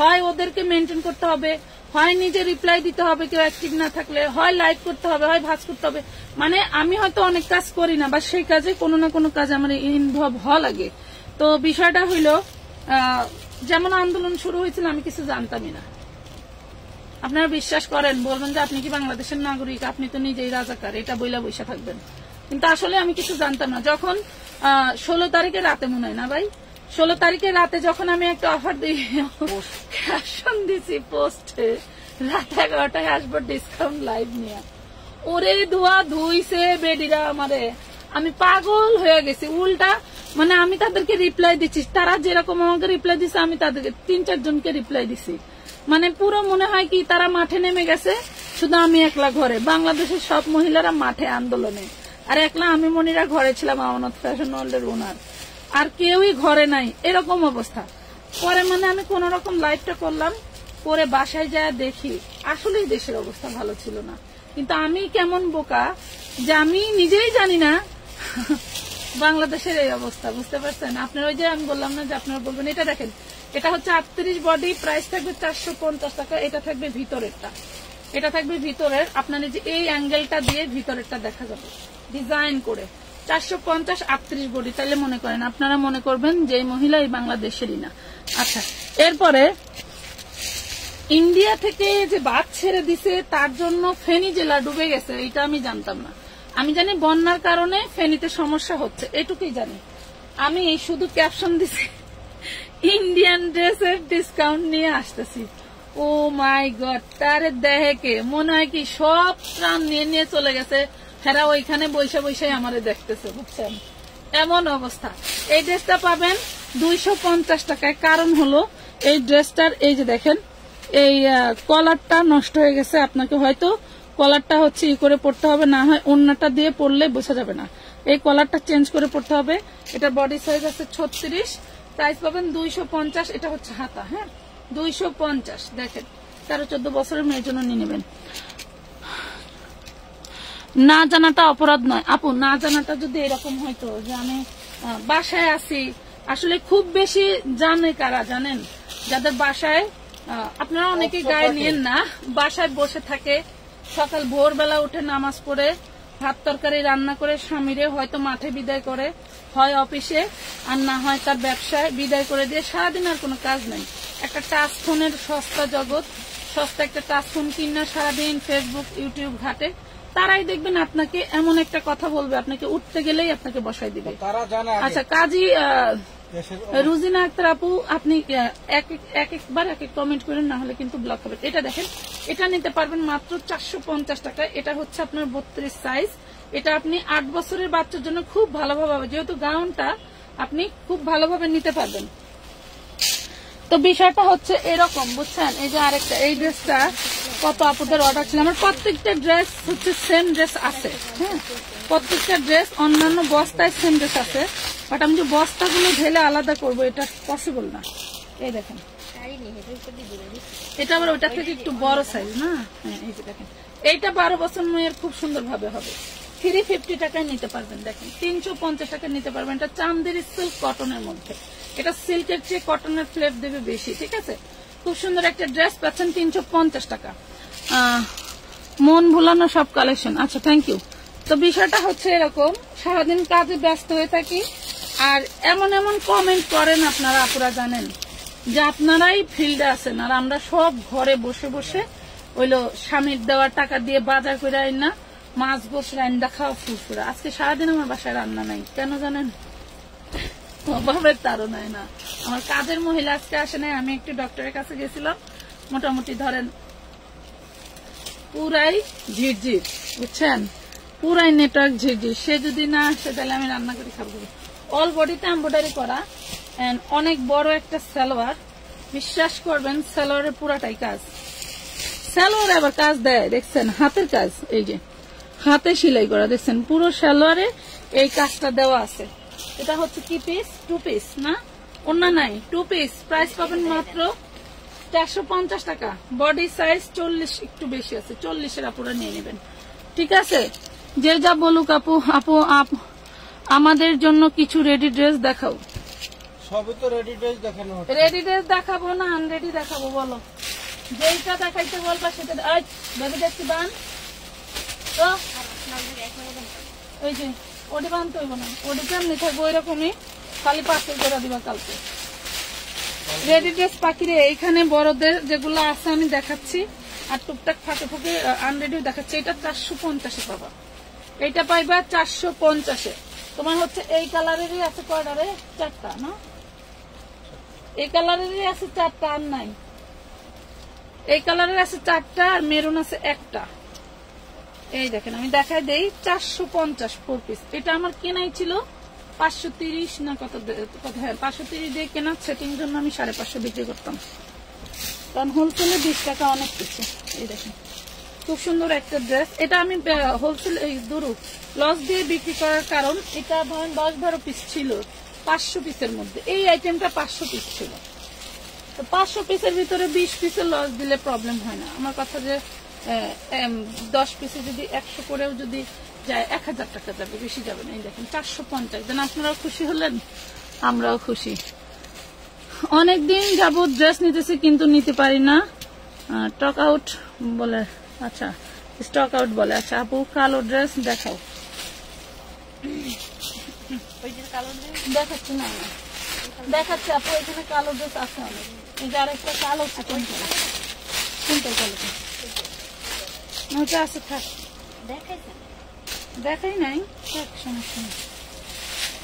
হয় ওদেরকে মেনটেন করতে হবে, হয় নিজে রিপ্লাই দিতে হবে কেউ অ্যাক্টিভ না থাকলে, হয় লাইক করতে হবে, হয় ভাজ করতে হবে। মানে আমি হয়তো অনেক কাজ করি না, বা সেই কাজে কোনো না কোনো কাজে আমার ইনভলভ হওয়া লাগে। তো বিষয়টা হইল, যেমন আন্দোলন শুরু হয়েছিল আমি কিছু জানতামই না। আপনারা বিশ্বাস করেন, বলবেন যে আপনি কি বাংলাদেশের নাগরিক, আপনি তো নিজেই রাজাকার, এটা বইলা বসে থাকবেন। কিন্তু আসলে আমি কিছু জানতাম না। যখন 16 তারিখে রাতে মনে হয় না ভাই, 16 তারিখে রাতে যখন আমি একটা অফার দিয়ে ক্যাপশন দিছি পোস্টে, রাত 11টায় আসবো ডিসকাউন্ট লাইভ নিয়ে, ওরে ধোয়া ধুইছে বেডিরা আমারে, আমি পাগল হয়ে গেছি। উল্টা মানে আমি তাদেরকে রিপ্লাই দিচ্ছি, তারা যেরকম আমাকে রিপ্লাই দিচ্ছে আমি তাদেরকে 3-4 জনকে রিপ্লাই দিছি। মানে পুরো মনে হয় কি তারা মাঠে নেমে গেছে, শুধু আমি একলা ঘরে। বাংলাদেশের সব মহিলারা মাঠে আন্দোলনে, আর একলা আমি মনিরা ঘরে ছিলাম, আমানত ফ্যাশন ওয়ার্ল্ডের ওনার, আর কেউই ঘরে নাই, এরকম অবস্থা। পরে মানে আমি কোন রকম লাইভটা করলাম, করে বাসায় যায় দেখি আসলেই দেশের অবস্থা ভালো ছিল না। কিন্তু আমি কেমন বোকা যে আমি নিজেই জানি না বাংলাদেশের এই অবস্থা, বুঝতে পারছেন? আপনার ওই যে আমি বললাম না যে আপনারা বলবেন, এটা দেখেন, এটা হচ্ছে 38 বডি, প্রাইস থাকবে 450 টাকা। এটা থাকবে ভিতরেরটা, এটা থাকবে ভিতরের, আপনার যে এই অ্যাঙ্গেলটা দিয়ে ভিতরেরটা দেখা যাবে ডিজাইন করে। 450, 38 বডি। তাইলে মনে করেন, আপনারা মনে করবেন যে এই মহিলা এই বাংলাদেশেরই না। আচ্ছা, এরপরে ইন্ডিয়া থেকে যে বাদ ছেড়ে দিছে তার জন্য ফেনী জেলা ডুবে গেছে, এটা আমি জানতাম না। আমি জানি বন্যার কারণে ফেনীতে সমস্যা হচ্ছে, এটুকুই জানি। আমি শুধু ক্যাপশন দিছি ইন্ডিয়ান ড্রেসের ডিসকাউন্ট নিয়ে আসতেছি। ও মাই গড, তারে দেখে মনে হয় কি সব প্রাণ নিয়ে নিয়ে চলে গেছে, হেরা ওইখানে বৈশা বৈশাই আমারে দেখতেছে, বুঝছেন? এমন অবস্থা। এই ড্রেসটা পাবেন 250 টাকায়। কারণ হলো এই ড্রেসটার এই যে দেখেন এই কলারটা নষ্ট হয়ে গেছে, আপনাকে হয়তো কলারটা হচ্ছে ই করে পড়তে হবে, না হয় ওড়নাটা দিয়ে পড়লে বোঝা যাবে না। এই কলারটা চেঞ্জ করে পড়তে হবে। এটা বডি সাইজ আছে 36, প্রাইস পাবেন 250। এটা হচ্ছে হাতা, হ্যাঁ 250। দেখেন 13-14 বছরের মেয়ের জন্য নিয়ে নেবেন। না জানাটা অপরাধ নয় আপু, না জানাটা যদি এরকম হয়তো যে আমি বাসায় আছি, আসলে খুব বেশি জানে কারা জানেন, যাদের বাসায় আপনারা অনেকে গায়ে নিয়েন না, বাসায় বসে থাকে, সকাল ভোরবেলা উঠে নামাজ পড়ে ভাত তরকারি রান্না করে স্বামীরে হয়তো মাঠে বিদায় করে, হয় অফিসে আর না হয় তার ব্যবসায় বিদায় করে দিয়ে সারাদিন আর কোনো কাজ নেই। একটা টাচ ফোনের সস্তা জগৎ, সস্তা একটা টাচ ফোন কিনা সারাদিন ফেসবুক ইউটিউব ঘাটে, তারাই দেখবেন আপনাকে এমন একটা কথা বলবে, আপনাকে উঠতে গেলেই আপনাকে বসাই দিবে। আচ্ছা কাজী রুজিনা আক্তার আপু, আপনি একবার এক এক কমেন্ট করেন, না হলে কিন্তু ব্লক হবে। এটা দেখেন, এটা নিতে পারবেন মাত্র 450 টাকায়। এটা হচ্ছে আপনার 32 সাইজ। এটা আপনি 8 বছরের বাচ্চার জন্য খুব ভালোভাবে, যেহেতু গাউনটা আপনি খুব ভালোভাবে নিতে পারবেন। তো বিষয়টা হচ্ছে এরকম, বুঝছেন? এই যে আরেকটা, এই ড্রেসটা কত আপুদের অর্ডার ছিল। আমার প্রত্যেকটা ড্রেস হচ্ছে সেম ড্রেস আছে, হ্যাঁ প্রত্যেকটা ড্রেস অন্যান্য বস্তায় সেম ড্রেস আছে, বাট আমি যে বস্তাগুলো ঢেলে আলাদা করবো এটা পসিবল না। এই দেখেন, এটা আবার ওইটা থেকে একটু বড় সাইজ না, হ্যাঁ এই যে দেখেন, এইটা 12 বছর মেয়ের খুব সুন্দর ভাবে হবে। 350 টাকায় নিতে পারবেন, দেখেন 350 টাকায় নিতে পারবেন। এটা চান্দেরি সিল্ক কটনের মধ্যে, এটা সিল্কের চেয়ে কটনের ফ্লেভ দেবে বেশি, ঠিক আছে? খুব সুন্দর একটা ড্রেস পাচ্ছেন 350 টাকা। মন ভুলানো সব কালেকশন, আচ্ছা থ্যাংক ইউ। তো বিষয়টা হচ্ছে এরকম, সারাদিন কাজে ব্যস্ত হয়ে থাকি, আর এমন এমন কমেন্ট করেন আপনারা আপুরা, জানেন যে আপনারাই ফিল্ডে আছেন, আর আমরা সব ঘরে বসে বসে ওইলো স্বামীর দেওয়া টাকা দিয়ে বাজার করে আইন না, মাছ গোস রান্না খাওয়া ফুরফুরা। আজকে সারাদিন আমার বাসায় রান্না নাই, কেন জানেন? অভাবের তাড়নায় না, আমার কাজের মহিলা আজকে আসে নাই। আমি একটু ডক্টরের কাছে গেছিলাম, মোটামুটি ধরেন পুরাই ঝিরঝির, বুঝছেন, পুরাই নেটওয়ার্ক ঝিরঝির। সে যদি না আসে তাহলে আমি রান্না করে খাবো। অল বডিতে এমব্রয়ডারি করা, অনেক বড় একটা সালোয়ার, বিশ্বাস করবেন সালোয়ারের পুরাটাই কাজ। সালোয়ার আবার কাজ দেয়, দেখছেন হাতের কাজ, এই যে হাতে সেলাই করা, দেখছেন পুরো সালোয়ারে এই কাজটা দেওয়া আছে। এটা হচ্ছে কি পিস? 2 পিস না, অন্য নাই, 2 পিস। প্রাইস পাবেন মাত্র 450 টাকা। বডি সাইজ 40, একটু বেশি আছে, 40-এর আপুরা নিয়ে নেবেন, ঠিক আছে? যে যা বলুক আপু, আমাদের জন্য কিছু রেডি ড্রেস দেখাও। সবই তো রেডি ড্রেস দেখানো হচ্ছে। রেডি ড্রেস দেখাবো না আনরেডি দেখাবো বলো? যেইটা দেখাইতে বলবা সেটা। বেবি দেখছি বান তো, ওই যে ওটি বানতে হইব না, ওটি কেমনি থাকবো ওইরকমই, খালি পার্সেল করে দিবা কালকে। রেডি ড্রেস পাখিরে এইখানে বড়দের যেগুলো আছে আমি দেখাচ্ছি, আর টুকটাক ফাঁকে ফাঁকে আনরেডিও দেখাচ্ছি। এটা 450-এ পাবা, এইটা পাইবা 450-এ। তোমার হচ্ছে এই কালারেরই আছে কয়টারে? 4টা না, এই কালারেরই আছে 4টা, আর নাই। এই কালারের আছে 4টা, আর মেরুন আছে 1টা। এই দেখেন আমি দেখাই দেই, 450 4 পিস। এটা আমার কেনাই ছিল 530 না কত, হ্যাঁ 530 দিয়ে কেনা। সেটিং জন্য আমি 550 বিক্রি করতাম, কারণ হোলসেলে 20 টাকা অনেক কিছু। এই দেখেন খুব সুন্দর একটা ড্রেস। এটা আমি হোলসেল এই দুরু লস দিয়ে বিক্রি করার কারণ, এটা ধরেন 10-12 পিস ছিল 500 পিসের মধ্যে। এই আইটেমটা 500 পিস ছিল, তো 500 পিসের ভিতরে 20 পিসের লস দিলে প্রবলেম হয় না। আমার কথা যে 10 পিসে যদি 100 করেও যদি যায় 1000 টাকা যাবে, বেশি যাবে না। এই দেখেন 450, দেন আপনারাও খুশি হলেন, আমরাও খুশি। অনেকদিন যাবত ড্রেস নিতেছি কিন্তু নিতে পারি না, স্টক আউট বলে। আচ্ছা স্টক আউট বলে। আচ্ছা আপু কালো ড্রেস দেখাও। দেখাচ্ছি না, দেখাচ্ছি আপু, এখানে কালো ড্রেস আছে অনেক। এই যে আরেকটা কালো চিকন, কোনটা কোয়ালিটি? ওটা আছে, থাক, দেখাই নাই, থাক, সমস্যা নেই।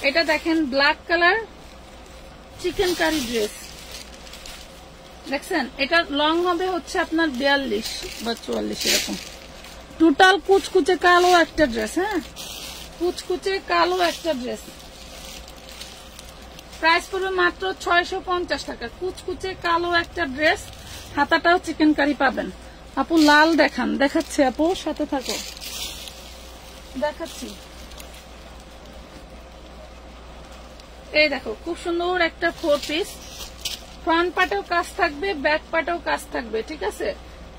এটা দেখেন black colour chicken curry dress, দেখছেন? এটা লং হবে হচ্ছে আপনার 42 বা 44 এরকম। টোটাল কুচকুচে কালো একটা ড্রেস, হ্যাঁ, কুচকুচে কালো একটা ড্রেস। প্রাইস পড়বে মাত্র 650 টাকা। কুচকুচে কালো একটা ড্রেস, হাতাটাও চিকেন কারি পাবেন। আপু লাল দেখান, দেখাচ্ছি আপু, সাথে থাকো, দেখাচ্ছি। এই দেখো খুব সুন্দর একটা 4 পিস, ফ্রন্ট পার্টেও কাজ থাকবে, ব্যাক পার্টেও কাজ থাকবে, ঠিক আছে?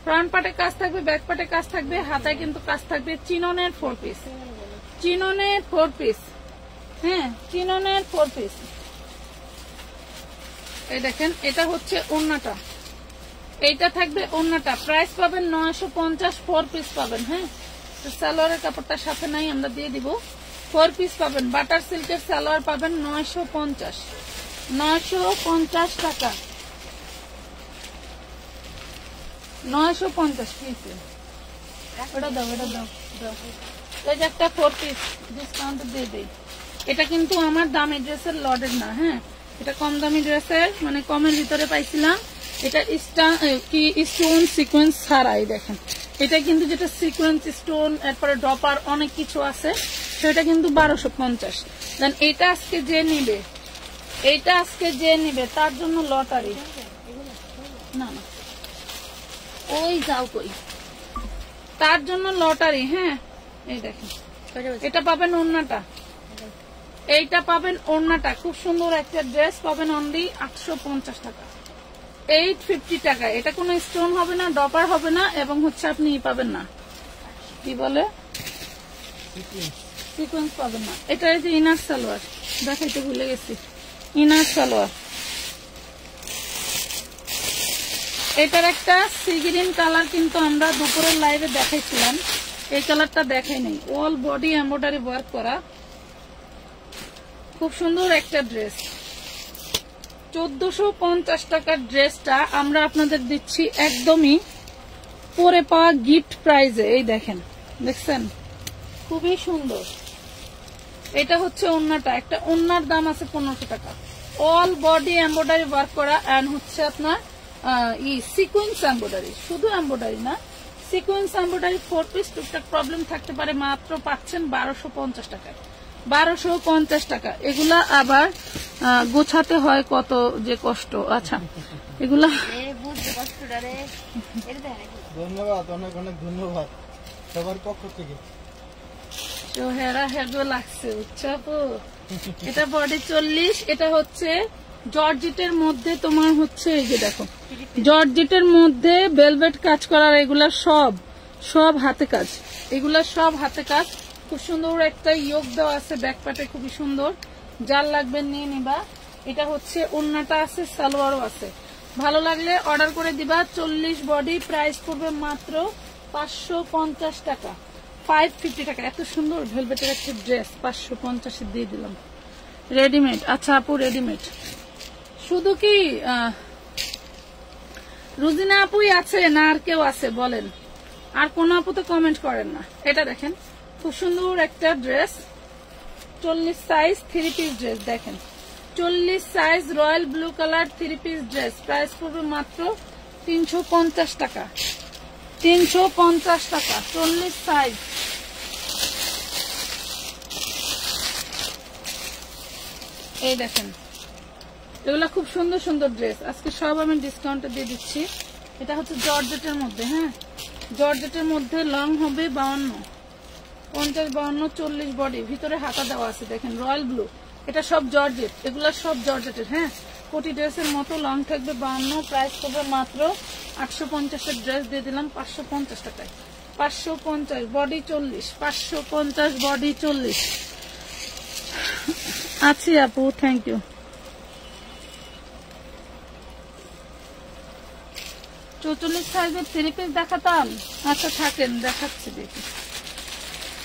ফ্রন্ট পার্টে কাজ থাকবে, ব্যাক পার্টে কাজ থাকবে, হাতায় কিন্তু কাজ থাকবে। চিননের 4 পিস, চিননের 4 পিস, হ্যাঁ, চিননের 4 পিস। এই দেখেন, এটা হচ্ছে ওড়নাটা, এইটা থাকবে ওড়নাটা। প্রাইস পাবেন 950, 4 পিস পাবেন, হ্যাঁ। সালোয়ারের কাপড়টার সাথে নাই, আমরা দিয়ে দিব। 4 পিস পাবেন, বাটার সিল্কের সালোয়ার পাবেন 950, 950 টাকা, 950 পিসে। ওটা দাও, এটা দাও, দাও। এই যে একটা 4 পিস ডিসকাউন্ট দিয়ে দেই। এটা কিন্তু আমার দামি ড্রেসের লডের না, হ্যাঁ, এটা কম দামি ড্রেসের, মানে কমের ভিতরে পাইছিলাম। এটা স্টোন সিকোয়েন্স ছাড়াই, দেখেন এটা কিন্তু যেটা সিকোয়েন্স স্টোন, এরপরে ড্রপার অনেক কিছু আছে, সেটা কিন্তু 1250। দেন এটা আজকে যে নিবে, এইটা আজকে যে নিবে তার জন্য লটারি। না না, ওই যাও কই, তার জন্য লটারি, হ্যাঁ। এই দেখেন, এটা পাবেন ওড়নাটা, এইটা পাবেন ওড়নাটা। খুব সুন্দর একটা ড্রেস পাবেন অনলি 850 টাকা, 850 টাকা। এটা কোনো স্টোন হবে না, ডপার হবে না, এবং হচ্ছে আপনি পাবেন না, কি বলে, সিকোয়েন্স পাবেন না। এটা এই যে ইনার সালোয়ার, দেখাইতে ভুলে গেছি, ইনার সালোয়ার। এটার একটা সি গ্রিন কালার কিন্তু আমরা দুপুরের লাইভে দেখাইছিলাম, এই কালারটা দেখাই নাই। অল বডি এমব্রয়ডারি ওয়ার্ক করা, খুব সুন্দর একটা ড্রেস। 1450 টাকার ড্রেসটা আমরা আপনাদের দিচ্ছি একদমই পরে পাওয়া গিফট প্রাইজে। এই দেখেন, দেখছেন, খুবই সুন্দর। এটা হচ্ছে ওড়নাটা, একটা ওড়নার দাম আছে 1500 টাকা। অল বডি এমব্রয়ডারি ওয়ার্ক করা, এন্ড হচ্ছে আপনার সিকোয়েন্স এমব্রয়ডারি, শুধু এমব্রয়ডারি না, সিকোয়েন্স এমব্রয়ডারি 4 পিস। টুকটাক প্রবলেম থাকতে পারে, মাত্র পাচ্ছেন 1250 টাকায়, 1250 টাকা। এগুলা আবার গোছাতে হয় কত যে কষ্ট। আচ্ছা, এগুলা ধন্যবাদ, অনেক অনেক ধন্যবাদ সবার পক্ষ থেকে। লাগছে, বুঝছো? এটা বডি 40, এটা হচ্ছে জর্জেটের মধ্যে, তোমার হচ্ছে এই যে দেখো, জর্জেটের মধ্যে ভেলভেট কাজ করার, এগুলা সব হাতে কাজ, এগুলা সব হাতে কাজ। খুব সুন্দর একটা ইয়োগ দেওয়া আছে ব্যাক পার্টে, খুবই সুন্দর। যার লাগবে নিয়ে নিবা। এটা হচ্ছে ওড়নাটা আছে, সালোয়ারও আছে। ভালো লাগলে অর্ডার করে দিবা। 40 বডি, প্রাইস পড়বে মাত্র 550 টাকা, 550 টাকা। এত সুন্দর ভেলভেটের একটা ড্রেস 550 দিয়ে দিলাম। রেডিমেড, আচ্ছা আপু রেডিমেড শুধু কি রুজিনা আপুই আছে না আর কেউ আছে বলেন? আর কোন আপু তো কমেন্ট করেন না। এটা দেখেন, খুব সুন্দর একটা ড্রেস, 40 সাইজ 3 পিস ড্রেস। দেখেন 40 size royal blue colour 3 piece dress, price পড়বে মাত্র 350 টাকা, 350 টাকা 40 সাইজ। এই দেখেন, এগুলা খুব সুন্দর সুন্দর ড্রেস, আজকে সব আমি ডিসকাউন্টে দিয়ে দিচ্ছি। এটা হচ্ছে জর্জেটের মধ্যে, হ্যাঁ, জর্জেটের মধ্যে লং হবে 52, 50, 52, 40 বডি, ভিতরে হাতা দেওয়া আছে। দেখেন রয়্যাল ব্লু, এটা সব জর্জেট, এগুলা সব জর্জেটের, হ্যাঁ, কোটি ড্রেসের মতো লং থাকবে 52, প্রাইস করবে মাত্র 850 ড্রেস দিয়ে দিলাম 550 টাকায়, 550 বডি 40, 550 বডি 40। আছি আপু, থ্যাংক ইউ। 44 সাইজের 3 পিস দেখাতাম, আচ্ছা থাকেন দেখাচ্ছি, দেখি।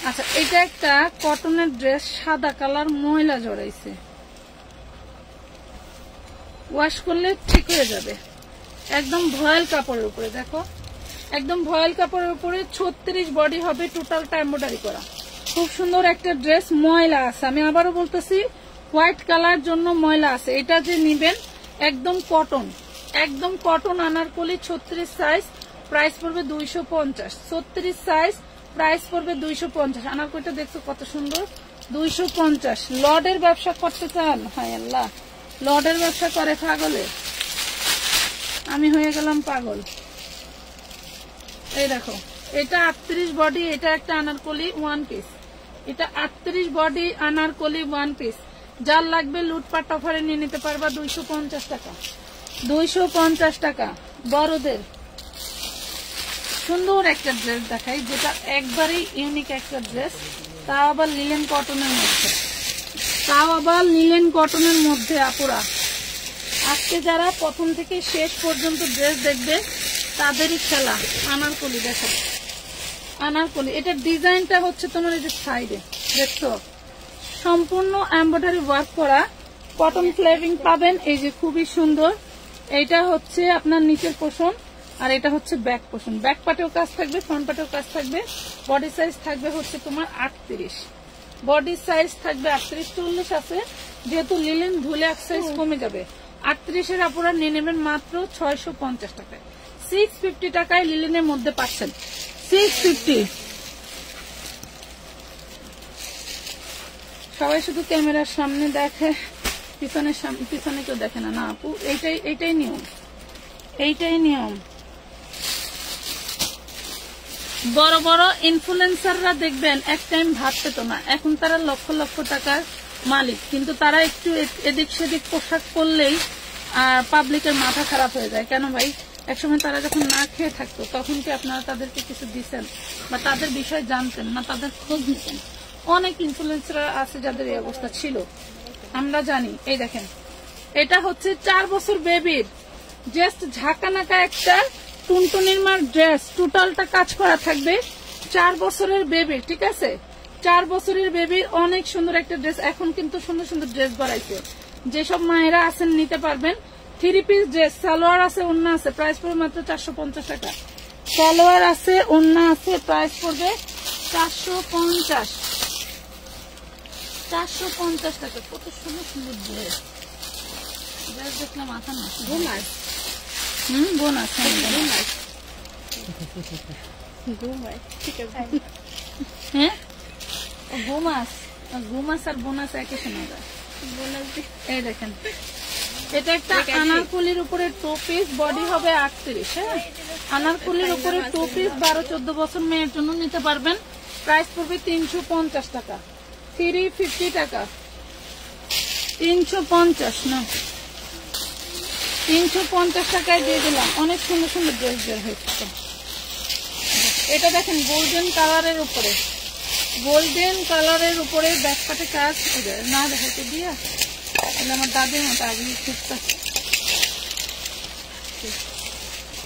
আচ্ছা, এটা একটা কটনের ড্রেস, সাদা কালার, ময়লা জড়াইছে, ওয়াশ করলে ঠিক হয়ে যাবে, একদম ভয়েল কাপড়ের উপরে। দেখো একদম ভয়েল কাপড়ের উপরে 36 বডি হবে, টোটালটা এমব্রয়ডারি করা। খুব সুন্দর একটা ড্রেস, ময়লা আছে, আমি আবারও বলতেছি হোয়াইট কালার জন্য ময়লা আছে। এটা যে নিবেন একদম কটন, একদম কটন আনারকলি 36 সাইজ, প্রাইস পড়বে 250। 36 সাইজ, প্রাইস পড়বে 250। আনারকলিটা দেখছো কত সুন্দর, 250। লডের ব্যবসা করতে চান, হায় আল্লাহ, লডের ব্যবসা করে পাগলে, আমি হয়ে গেলাম পাগল। এই দেখো, এটা 38 বডি, এটা একটা আনারকলি ওয়ান পিস, এটা 38 বডি আনারকলি ওয়ান পিস। যার লাগবে লুটপাট অফারে নিয়ে নিতে পারবা 250 টাকা, 250 টাকা। বড়দের সুন্দর একটা ড্রেস দেখাই, যেটা একবারেই ইউনিক একটা ড্রেস, তাও আবার লিলেন কটনের মধ্যে, তাও আবার লিলেন কটনের মধ্যে। আপুরা আজকে যারা প্রথম থেকে শেষ পর্যন্ত ড্রেস দেখবে তাদেরই খেলা। আনারকলি দেখো, আনারকলি, এটার ডিজাইনটা হচ্ছে তোমার এই যে সাইডে দেখছো সম্পূর্ণ এমব্রয়ডারি ওয়ার্ক করা, কটন ফ্লেভিং পাবেন, এই যে খুবই সুন্দর। এটা হচ্ছে আপনার নিচের পোর্শন, আর এটা হচ্ছে ব্যাক পোর্শন। ব্যাক পাটেও কাজ থাকবে, ফ্রন্ট পাটেও কাজ থাকবে। বডি সাইজ থাকবে হচ্ছে তোমার 38, বডি সাইজ থাকবে 38। 40 আছে, যেহেতু লিলেন ধুলে এক সাইজ কমে যাবে। 38-এর আপনারা নিয়ে নেবেন মাত্র 650 টাকায়। 650 টাকায় লিলেনের মধ্যে পাচ্ছেন, 650। সবাই শুধু ক্যামেরার সামনে দেখে, পিছনে কেউ দেখে না। না আপু, এইটাই নিয়ম, এইটাই নিয়ম। বড় বড় ইনফ্লুয়েন্সাররা দেখবেন এক টাইম ভাত পেত না, এখন তারা লক্ষ লক্ষ টাকার মালিক, কিন্তু তারা একটু এদিক সেদিক পোশাক পরলেই পাবলিকের মাথা খারাপ হয়ে যায়। কেন ভাই, একসময় তারা যখন না খেয়ে থাকতো তখন কি আপনারা তাদেরকে কিছু দিচ্ছেন বা তাদের বিষয় জানতেন না, তাদের খোঁজ নিতেন? অনেক ইনফ্লুয়েন্সার আছে যাদের এই অবস্থা ছিল, আমরা জানি। এই দেখেন, এটা হচ্ছে 4 বছর বেবির জাস্ট ঝাঁকানাকা একটা টুনটুনির মার ড্রেস, টোটালটা কাজ করা থাকবে। 4 বছরের বেবি, ঠিক আছে, 4 বছরের বেবির অনেক সুন্দর একটা ড্রেস। এখন কিন্তু সুন্দর সুন্দর ড্রেস বাড়াইছে, যেসব মায়েরা আছেন নিতে পারবেন। 3 পিস ড্রেস, সালোয়ার আছে, ওড়না আছে, প্রাইস পড়বে মাত্র 450 টাকা। সালোয়ার আছে, ওড়না আছে, প্রাইস পড়বে 450, 450 টাকা। কত সুন্দর সুন্দর ড্রেস, ড্রেস দেখলে মাথা না বোনাস। বোনাস, হ্যাঁ, গোমাস, গোমাস আর বোনাস একই শোনা যায়। এই দেখেন, এটা একটা আনারকলির উপরে 2 পিস, বডি হবে 38। হ্যাঁ, আনারকলির উপরে 2 পিস, 12-14 বছর মেয়ের জন্য নিতে পারবেন। প্রাইস পড়বে 350 টাকা, 350 টাকা, 350 না, 350 টাকায় দিয়ে দিলাম। অনেক সুন্দর সুন্দর ড্রেস বের হয়েছে। এটা দেখেন গোল্ডেন কালারের উপরে, গোল্ডেন কালারের উপরে ব্যাকপাটে কাজ না দেখাতে দিয়া, আমার দাদির মতো আগে খুঁজতে।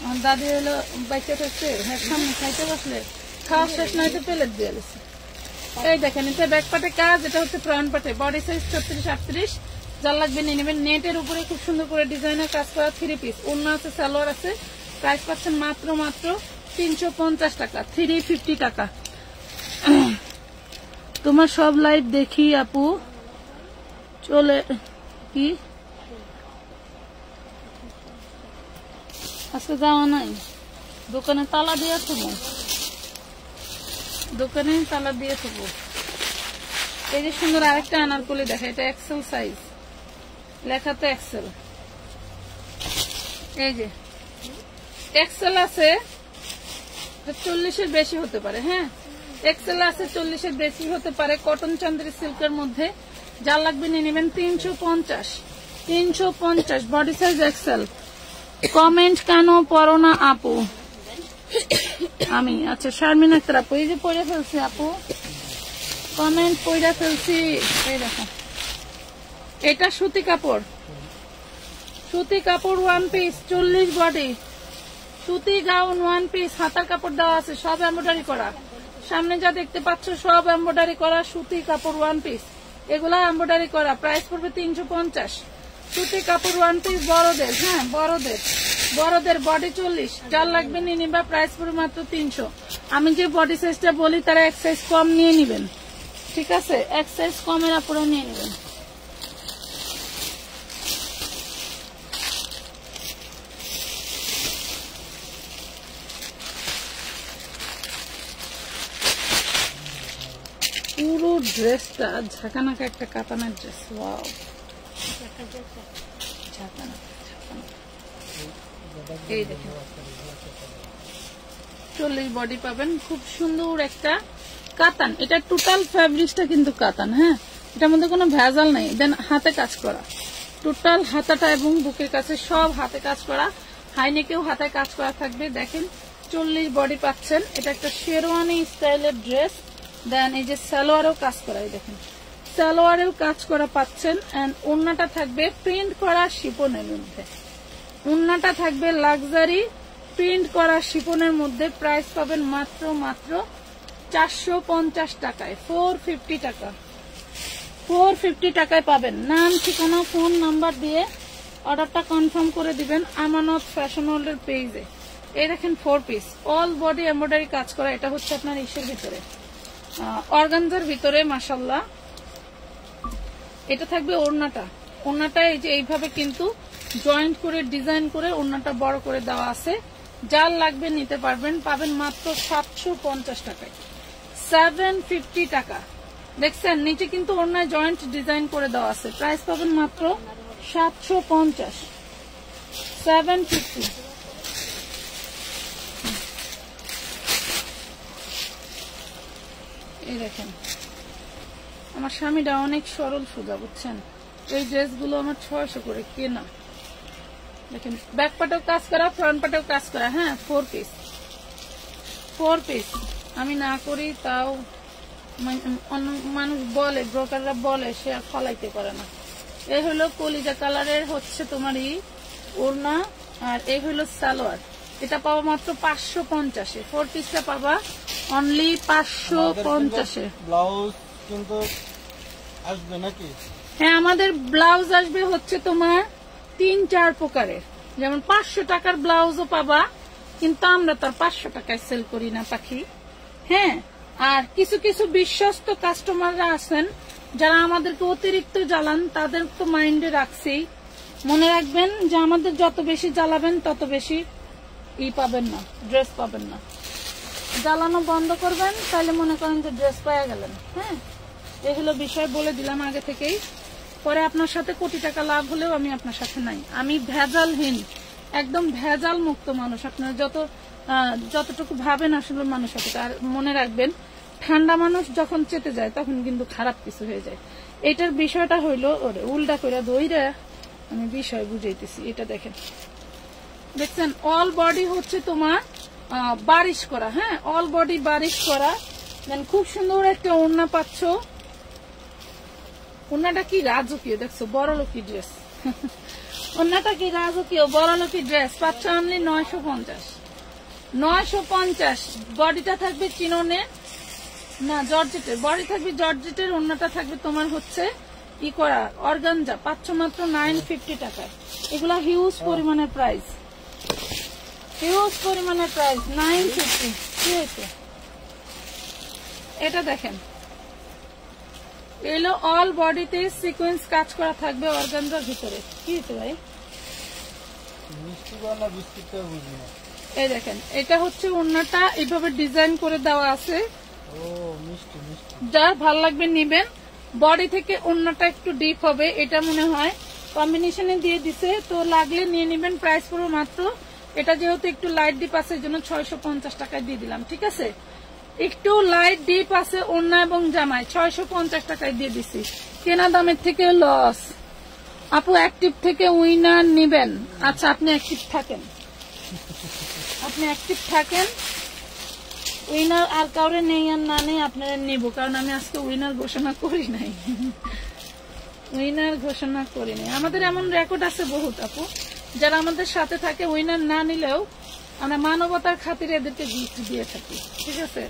আমার দাদি হলো বাচ্চা থাকছে, হ্যাঁ, সামনে খাইতে বসলে খাওয়া শেষ নয়তো প্লেট দিয়ে গেছে। এই দেখেন, এটা ব্যাকপাটে কাজ, এটা হচ্ছে ফ্রন্ট পাটে। বডি সাইজ 36-38, যার লাগবে নিয়ে নেবেন। নেটের উপরে খুব সুন্দর করে ডিজাইনের কাজ করা 3 পিস, ওড়না আছে, সালোয়ার আছে। প্রাইস পাচ্ছেন মাত্র 350 টাকা, 350 টাকা। তোমার সব লাইভ দেখি আপু, চলে কি আজকে যাওয়া নাই? দোকানে তালা দিয়ে থাকবো, দোকানে তালা দিয়ে থাকবো। এই যে সুন্দর আরেকটা আনারকলি দেখা, এটা এক্সেল সাইজ, লেখাতে এক্সেল। এই যে এক্সেল আছে, 40-এর বেশি হতে পারে। হ্যাঁ, এক্সেল আছে, 40-এর বেশি হতে পারে। কটন চান্দেরি সিল্কের মধ্যে, যার লাগবে নিয়ে নেবেন 350, 350। Body size Excel. কমেন্ট কেন পড়ো না আপু? আমি, আচ্ছা, শারমিন আক্তার আপু, এই যে পড়ে ফেলছি আপু, কমেন্ট পড়ে ফেলছি। এই দেখো, এটা সুতি কাপড়, সুতি কাপড় ওয়ান পিস, 40 বডি, সুতি গাউন ওয়ান পিস, হাতার কাপড় দেওয়া আছে, সব এমব্রয়ডারি করা। সামনে যা দেখতে পাচ্ছ সব এমব্রয়ডারি করা সুতি কাপড় ওয়ান পিস, এগুলা এমব্রয়ডারি করা। প্রাইস পড়বে 350। সুতি কাপড় ওয়ান পিস, বড়দের, হ্যাঁ বড়দের, বড়দের বডি 40, যার লাগবে নিয়ে নিবা, প্রাইস পড়বে মাত্র 300। আমি যে বডি সাইজটা বলি তারা এক সাইজ কম নিয়ে নিবেন, ঠিক আছে, এক সাইজ কমের উপরে নিয়ে নিবেন। পুরো ড্রেসটা ঝাঁকানাকা একটা কাতানের ড্রেস, ওয়াও, ঝাঁকানাকা। এই দেখেন 40 বডি পাবেন, খুব সুন্দর একটা কাতান। এটা টোটাল ফ্যাব্রিক্সটা কিন্তু কাতান, হ্যাঁ, এটার মধ্যে কোনো ভেজাল নেই। দেন হাতে কাজ করা, টোটাল হাতাটা এবং বুকের কাছে সব হাতে কাজ করা, হাইনেকেও হাতে কাজ করা থাকবে। দেখেন 40 বডি পাচ্ছেন। এটা একটা শেরওয়ানি স্টাইলের ড্রেস। দেন এই যে সালোয়ারেও কাজ করা, এই দেখেন সালোয়ারেও কাজ করা পাচ্ছেন। এন্ড ওড়নাটা থাকবে প্রিন্ট করা শিপনের মধ্যে, ওড়নাটা থাকবে লাক্সারি প্রিন্ট করা শিপনের মধ্যে। প্রাইস পাবেন মাত্র 450 টাকায়, 450 টাকা, 450 টাকায় পাবেন। নাম, ঠিকানা, ফোন নাম্বার দিয়ে অর্ডারটা কনফার্ম করে দিবেন আমানত ফ্যাশন ওয়ার্ল্ডের পেজে। এই দেখেন 4 পিস অল বডি এমব্রয়ডারি কাজ করা। এটা হচ্ছে আপনার ইসের ভিতরে, অর্গানজার ভিতরে, মাশাআল্লাহ। এটা থাকবে ওড়নাটা, ওড়নাটা এই যে এইভাবে কিন্তু জয়েন্ট করে ডিজাইন করে ওড়নাটা বড় করে দেওয়া আছে। যার লাগবে নিতে পারবেন, পাবেন মাত্র 750 টাকায়, 750 টাকা। দেখছেন নিচে কিন্তু ওড়নায় জয়েন্ট ডিজাইন করে দেওয়া আছে। প্রাইস পাবেন মাত্র 750, 750। এই দেখেন আমার স্বামীটা অনেক সরল সোজা, বুঝছেন, এই ড্রেসগুলো আমার 600 করে কেনা। দেখেন ব্যাক পাটেও কাজ করা, ফ্রন্ট পাটেও কাজ করা, হ্যাঁ 4 পিস, 4 পিস। আমি না করি তাও মানুষ বলে, ব্রোকাররা বলে, সে আর ফলাইতে পারে না। এই হলো কলিজা কালারের হচ্ছে তোমারই ওড়না, আর এই হলো সালোয়ার। এটা পাবো মাত্র 550-এ, 4 পিসটা পাবা অনলি 550-এ। ব্লাউজ কিন্তু আসবে নাকি? হ্যাঁ, আমাদের ব্লাউজ আসবে হচ্ছে তোমার 3-4 প্রকারের। যেমন 500 টাকার ব্লাউজও পাবা, কিন্তু আমরা তো 500 টাকায় সেল করি না পাখি। হ্যাঁ, আর কিছু কিছু বিশ্বস্ত কাস্টমাররা আছেন যারা আমাদেরকে অতিরিক্ত জ্বালান, তাদের তো মাইন্ডে রাখছি। মনে রাখবেন যে আমাদের যত বেশি জ্বালাবেন তত বেশি পাবেন না, ড্রেস পাবেন না। জ্বালানো বন্ধ করবেন, তাহলে মনে করেন যে ড্রেস পাওয়া গেলেন। হ্যাঁ, এগুলো বিষয় বলে দিলাম আগে থেকেই। পরে আপনার সাথে কোটি টাকা লাভ হলেও আমি আপনার সাথে নাই। আমি ভেজালহীন, একদম ভেজাল মুক্ত মানুষ। আপনারা যতটুকু ভাবেন আসলে মানুষ হতে। আর মনে রাখবেন, ঠান্ডা মানুষ যখন চেতে যায় তখন কিন্তু খারাপ কিছু হয়ে যায়। এটার বিষয়টা হইলো ওরে উল্টা করে দইরা আমি বিষয় বুঝাইতেছি। এটা দেখেন, দেখছেন অল বডি হচ্ছে তোমার বারিশ করা, হ্যাঁ অল বডি বারিশ করা। দেন খুব সুন্দর একটা ওড়না পাচ্ছ। ওড়নাটা কি রাজকীয়, দেখছো, বড় লোকি ড্রেস। ওড়নাটা কি রাজকীয় বড় লোকি ড্রেস পাচ্ছ অনলি 950, 950। বডিটা থাকবে চিননে না জর্জেটের, বডি থাকবে জর্জেটের, ওড়নাটা থাকবে তোমার হচ্ছে ই করা অর্গানজা। পাচ্ছ মাত্র 950 টাকায়। এগুলা হিউজ পরিমাণের প্রাইস, হিউজ পরিমাণের প্রাইস 950। কি হয়েছে এটা দেখেন, এগুলো অল বডিতে সিকোয়েন্স কাজ করা থাকবে অর্গানজার ভিতরে। কি হয়েছে ভাই? এই দেখেন, এটা হচ্ছে ওড়নাটা এইভাবে ডিজাইন করে দেওয়া আছে। যার ভাল লাগবে নিবেন। বডি থেকে ওড়নাটা একটু ডিপ হবে, এটা মনে হয় কম্বিনেশনে দিয়ে দিছে, তো লাগলে নিয়ে নিবেন। প্রাইস পুরো মাত্র, এটা যেহেতু একটু লাইট ডিপ আছে, এই জন্য 650 টাকায় দিয়ে দিলাম। ঠিক আছে, একটু লাইট ডিপ আছে ওড়না এবং জামায়, 650 টাকায় দিয়ে দিছি। কেনা দামের থেকে লস। আপু অ্যাক্টিভ থেকে উইনার নিবেন? আচ্ছা, আপনি অ্যাক্টিভ থাকেন, আপনি অ্যাক্টিভ থাকেন। উইনার আর কাউরে নেই আর না নেই আপনারা নেব, কারণ আমি আজকে উইনার ঘোষণা করি নাই, উইনার ঘোষণা করি নাই। আমাদের এমন রেকর্ড আছে বহুত আপু, যারা আমাদের সাথে থাকে উইনার না নিলেও আমরা মানবতার খাতিরে এদেরকে গিফট দিয়ে থাকি। ঠিক আছে,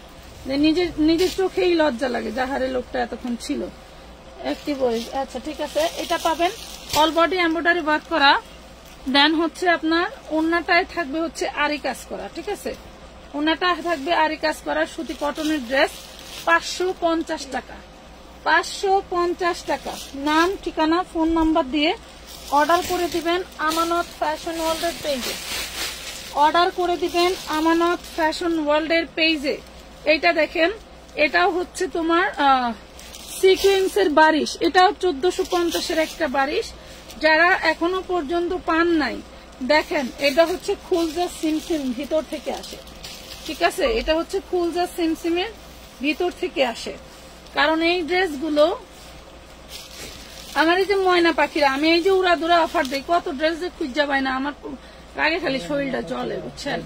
নিজের চোখেই লজ্জা লাগে, যাহারে লোকটা এতক্ষণ ছিল অ্যাক্টিভ। আচ্ছা ঠিক আছে, এটা পাবেন অল বডি এমব্রয়ডারি ওয়ার্ক করা, দেন হচ্ছে আপনার ওড়নাটায় থাকবে হচ্ছে আরি কাজ করা, ঠিক আছে, ওড়নাটা থাকবে আরি কাজ করা সুতি কটনের ড্রেস 550 টাকা, 550 টাকা। নাম ঠিকানা ফোন নাম্বার দিয়ে অর্ডার করে দিবেন আমানত ফ্যাশন ওয়ার্ল্ডের পেজে, অর্ডার করে দিবেন আমানত ফ্যাশন ওয়ার্ল্ডের পেজে। এইটা দেখেন, এটাও হচ্ছে তোমার সিকোয়েন্সের বারিশ, এটাও 1450-এর একটা বারিশ। যারা এখনো পর্যন্ত পান নাই দেখেন, এটা হচ্ছে খুলজা সিমসিম ভিতর থেকে আসে, ঠিক আছে, এটা হচ্ছে খুলজা সিমসিমের ভিতর থেকে আসে। কারণ এই ড্রেসগুলো আমার এই যে ময়না পাখিরা, আমি এই যে উড়াদুরা অফার দিই, কত ড্রেস যে খুঁজা পাই না, আমার আগে খালি শরীরটা চলে, বুঝছেন।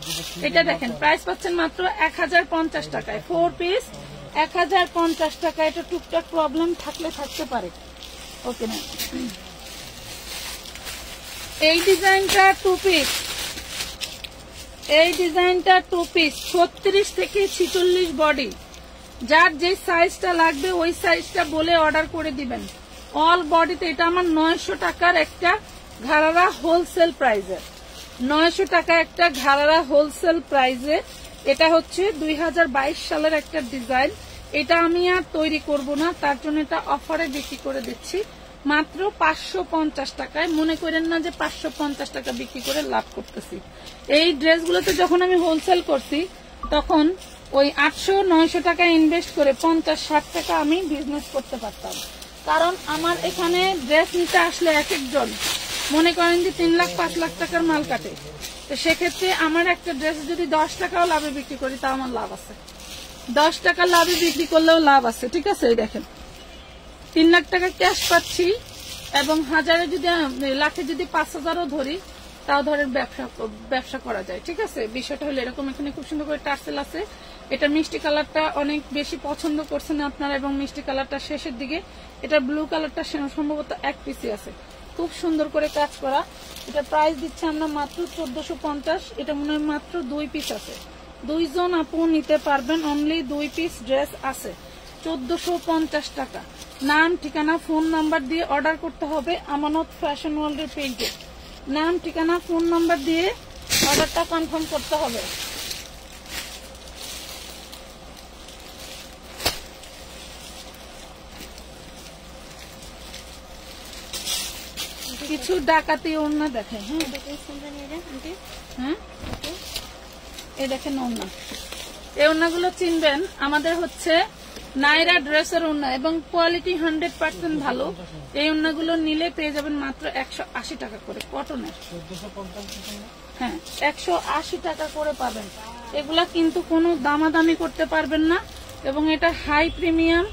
এটা দেখেন, প্রাইস পাচ্ছেন মাত্র 1050 টাকায়, 4 পিস 1050 টাকা। এটা টুকটাক প্রবলেম থাকলে থাকতে পারে, ওকে না। এই ডিজাইনটা 2 পিস, এই ডিজাইনটা 2 পিস 36 থেকে 46 বডি। যার যে সাইজটা লাগবে ওই সাইজটা বলে অর্ডার করে দিবেন। অল বডিতে এটা আমার 900 টাকার একটা ঘাড়ারা হোলসেল প্রাইজে, 900 টাকা একটা ঘাড়ারা হোলসেল প্রাইজে। এটা হচ্ছে 2022 সালের একটা ডিজাইন। এটা আমি আর তৈরি করব না, তার জন্য এটা অফারে বিক্রি করে দিচ্ছি মাত্র 550 টাকায়। মনে করেন না যে 550 টাকা বিক্রি করে লাভ করতেছি। এই ড্রেসগুলোতে যখন আমি হোলসেল করছি তখন ওই 800-900 টাকা ইনভেস্ট করে 50-60 টাকা আমি বিজনেস করতে পারতাম। কারণ আমার এখানে ড্রেস নিতে আসলে এক একজন মনে করেন যে 3 লাখ 5 লাখ টাকার মাল কাটে। তো সেক্ষেত্রে আমার একটা ড্রেস যদি 10 টাকাও লাভে বিক্রি করি তা আমার লাভ আছে, 10 টাকা লাভে বিক্রি করলেও লাভ আছে, ঠিক আছে। দেখেন 3 লাখ টাকা ক্যাশ পাচ্ছি এবং হাজারে যদি লাখে যদি 5,000ও ধরি তাও ধরেন ব্যবসা করা যায়, ঠিক আছে। বিষয়টা হলো এরকম। এখানে খুব সুন্দর করে টার্সেল আছে। এটা মিষ্টি কালারটা অনেক বেশি পছন্দ করছেন আপনারা এবং মিষ্টি কালারটা শেষের দিকে। এটা ব্লু কালারটা সম্ভবত 1 পিসই আছে, খুব সুন্দর করে কাজ করা। এটা প্রাইস দিচ্ছে আমরা মাত্র 1450। এটা মনে হয় মাত্র 2 পিস আছে, 2 জন আপু নিতে পারবেন, অনলি 2 পিস ড্রেস আছে, 1450 টাকা। নাম ঠিকানা ফোন নাম্বার দিয়ে অর্ডার করতে হবে আমানত ফ্যাশন ওয়ার্ল্ডের পেজে। নাম ঠিকানা ফোন নাম্বার দিয়ে অর্ডারটা কনফার্ম করতে হবে। কিছু ডাকাতি ওড়না দেখেন, হ্যাঁ এই দেখেন ওড়না, এই ওড়নাগুলো চিনবেন। আমাদের হচ্ছে নাইরা ড্রেসের ওড়না এবং কোয়ালিটি 100% ভালো। এই ওড়নাগুলো নিলে পেয়ে যাবেন মাত্র 180 টাকা করে কটনের, হ্যাঁ 180 টাকা করে পাবেন। এগুলা কিন্তু কোনো দামাদামি করতে পারবেন না এবং এটা হাই প্রিমিয়াম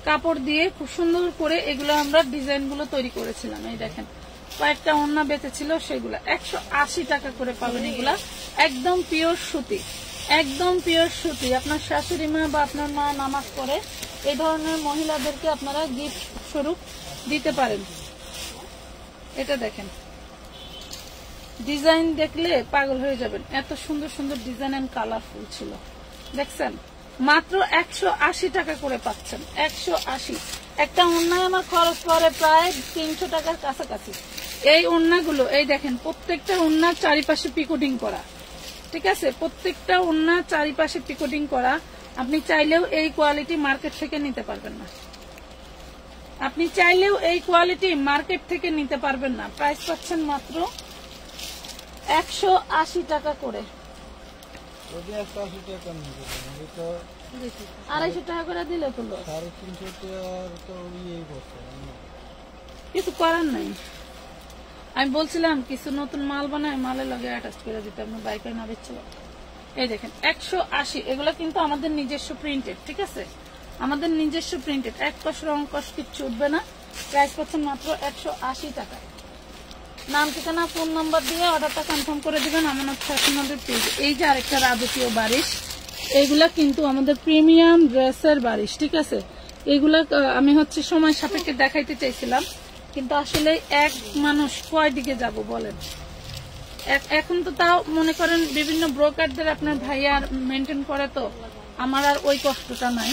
কাপড় দিয়ে খুব সুন্দর করে এগুলো আমরা ডিজাইন গুলো তৈরি করেছিলাম। এই দেখেন কয়েকটা ওড়না বেঁচেছিল, সেগুলা 180 টাকা করে পাবেন। এগুলা একদম পিওর সুতি, একদম পিওর সুতি। আপনার শাশুড়ি মা বা আপনার মা নামাজ পড়ে, এই ধরনের মহিলাদেরকে আপনারা গিফট স্বরূপ দিতে পারেন। এটা দেখেন, ডিজাইন দেখলে পাগল হয়ে যাবেন, এত সুন্দর সুন্দর ডিজাইন এন্ড কালারফুল ছিল। দেখছেন মাত্র 180 টাকা করে পাচ্ছেন, 180। একটা ওড়নায় আমার খরচ পড়ে প্রায় 300 টাকার কাছাকাছি। এই ওড়নাগুলো এই দেখেন, প্রত্যেকটা ওড়নার চারিপাশে পিকোটিং করা, ঠিক আছে, প্রত্যেকটা ওড়নার চারিপাশে পিকোটিং করা। আপনি চাইলেও এই কোয়ালিটি মার্কেট থেকে নিতে পারবেন না, আপনি চাইলেও এই কোয়ালিটি মার্কেট থেকে নিতে পারবেন না। প্রাইস পাচ্ছেন মাত্র 180 টাকা করে, 250 টাকা করে দিলে তো 350 কিছু করার নাই। আমি বলছিলাম কিছু নতুন মাল বানায়, মালের লগে অ্যাটাচ করে দিতে, আপনার বাইকে না বেচছিল। এই দেখেন 180, এগুলো কিন্তু আমাদের নিজস্ব প্রিন্টেড, ঠিক আছে, আমাদের নিজস্ব প্রিন্টেড, এক কষ রং কষ কিচ্ছু উঠবে না। প্রাইস পাচ্ছেন মাত্র 180 টাকায়। নাম ঠিকানা ফোন নাম্বার দিয়ে অর্ডারটা কনফার্ম করে দিবেন আমানত ফ্যাশনের পেজ। এই যে আরেকটা রাজকীয় বারিশ, এইগুলা কিন্তু আমাদের প্রিমিয়াম ড্রেসের বারিশ, ঠিক আছে। এইগুলা আমি হচ্ছে সময় সাপেক্ষে দেখাইতে চাইছিলাম, কিন্তু আসলে এক মানুষ কয় দিকে যাব বলেন। এখন তো তাও মনে করেন বিভিন্ন ব্রোকারদের আপনার ভাইয়ার মেনটেন করে, তো আমার আর ওই কষ্টটা নাই।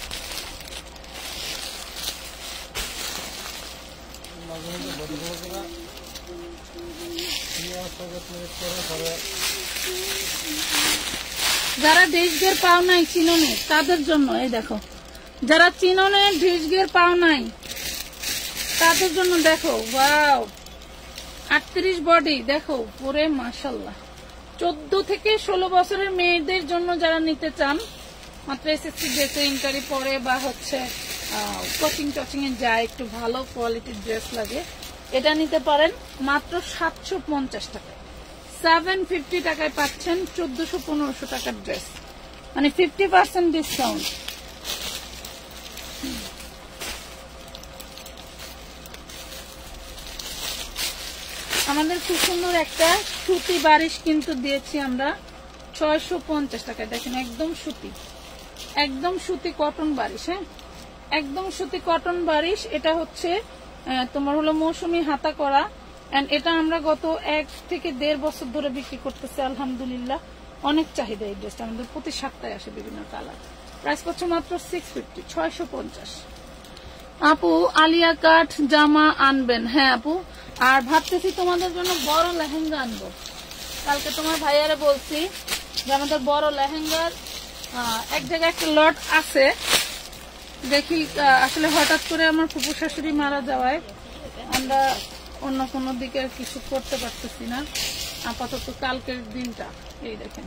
মাঝে মধ্যে বডি বড় করে এই অবস্থাকে প্লেট করে পরে যারা ডিশ গিয়ার পাও নাই চিনোনে তাদের জন্য এই দেখো, যারা চিনোনে ডিশ গিয়ার পাও নাই তাদের জন্য দেখো, ওয়াও 38 বডি দেখো পুরে মাশাআল্লাহ। 14 থেকে 16 বছরের মেয়েদের জন্য যারা নিতে চান, মাত্র এসএসসি ড্রেসে ইন্টারি পরে বা হচ্ছে কোচিং টচিং এ যায়, একটু ভালো কোয়ালিটির ড্রেস লাগে, এটা নিতে পারেন মাত্র 750 টাকায়। 750 টাকায় পাচ্ছেন 1400-1500 টাকার ড্রেস, মানে 50% ডিসকাউন্ট। আমাদের খুব সুন্দর একটা সুতি বারিশ কিন্তু দিয়েছি আমরা 650 টাকায়। দেখেন একদম সুতি, একদম সুতি কটন বারিশ। হ্যাঁ, একদম সুতি কটন বারিশ। এটা হচ্ছে তোমার হলো মৌসুমি হাতা করা, এন্ড এটা আমরা গত 1 থেকে 1.5 বছর ধরে বিক্রি করতেছি আলহামদুলিল্লাহ। অনেক চাহিদা এই ড্রেসটা, আমাদের প্রতি সপ্তাহে আসে বিভিন্ন কালার। প্রাইস করছে মাত্র 650, 650। আপু আলিয়া কাট জামা আনবেন? হ্যাঁ আপু, আর ভাবতেছি তোমাদের জন্য বড় লেহেঙ্গা আনবো। কালকে তোমার ভাইয়ারে বলছি যে আমাদের বড় লেহেঙ্গার এক জায়গায় একটা লট আছে, দেখি আসলে হঠাৎ করে আমার ফুপু শাশুড়ি মারা যাওয়ায় আমরা অন্য কোনো দিকে কিছু করতে পারতেছি না। আপাতত কালকের দিনটা এই দেখেন,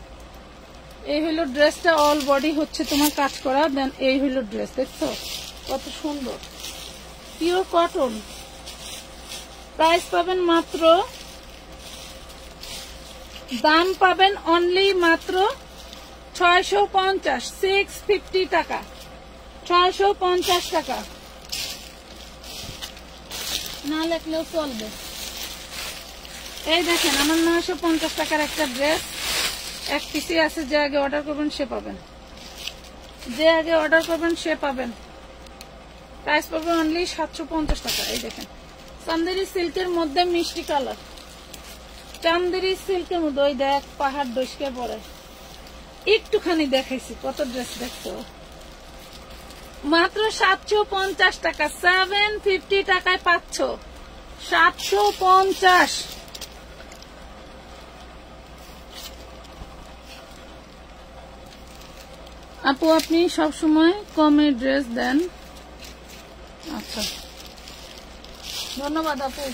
এই হইলো ড্রেসটা, অল বডি হচ্ছে তোমার কাজ করা। দেন এই হইলো ড্রেস, দেখছো কত সুন্দর, পিওর কটন। প্রাইস পাবেন মাত্র, দাম পাবেন অনলি মাত্র 650, 650 টাকা, 650 টাকা। না লেখলেও চলবে। এই দেখেন আমার 950 টাকার একটা ড্রেস, এক পিসি আছে, যে আগে অর্ডার করবেন সে পাবেন, যে আগে অর্ডার করবেন সে পাবেন। প্রাইস পড়বে অনলি 750 টাকা। এই দেখেন চান্দেরি সিল্কের মধ্যে মিষ্টি কালার, চান্দেরি সিল্কের মধ্যে ওই দেখ পাহাড় ডসকে পরে। একটুখানি দেখাইছি, কত ড্রেস দেখছো, মাত্র 750 টাকা, 750 টাকায় পাচ্ছ 750। আপু আপনি সবসময় কমে ড্রেস দেন? আচ্ছা ধন্যবাদ আপু,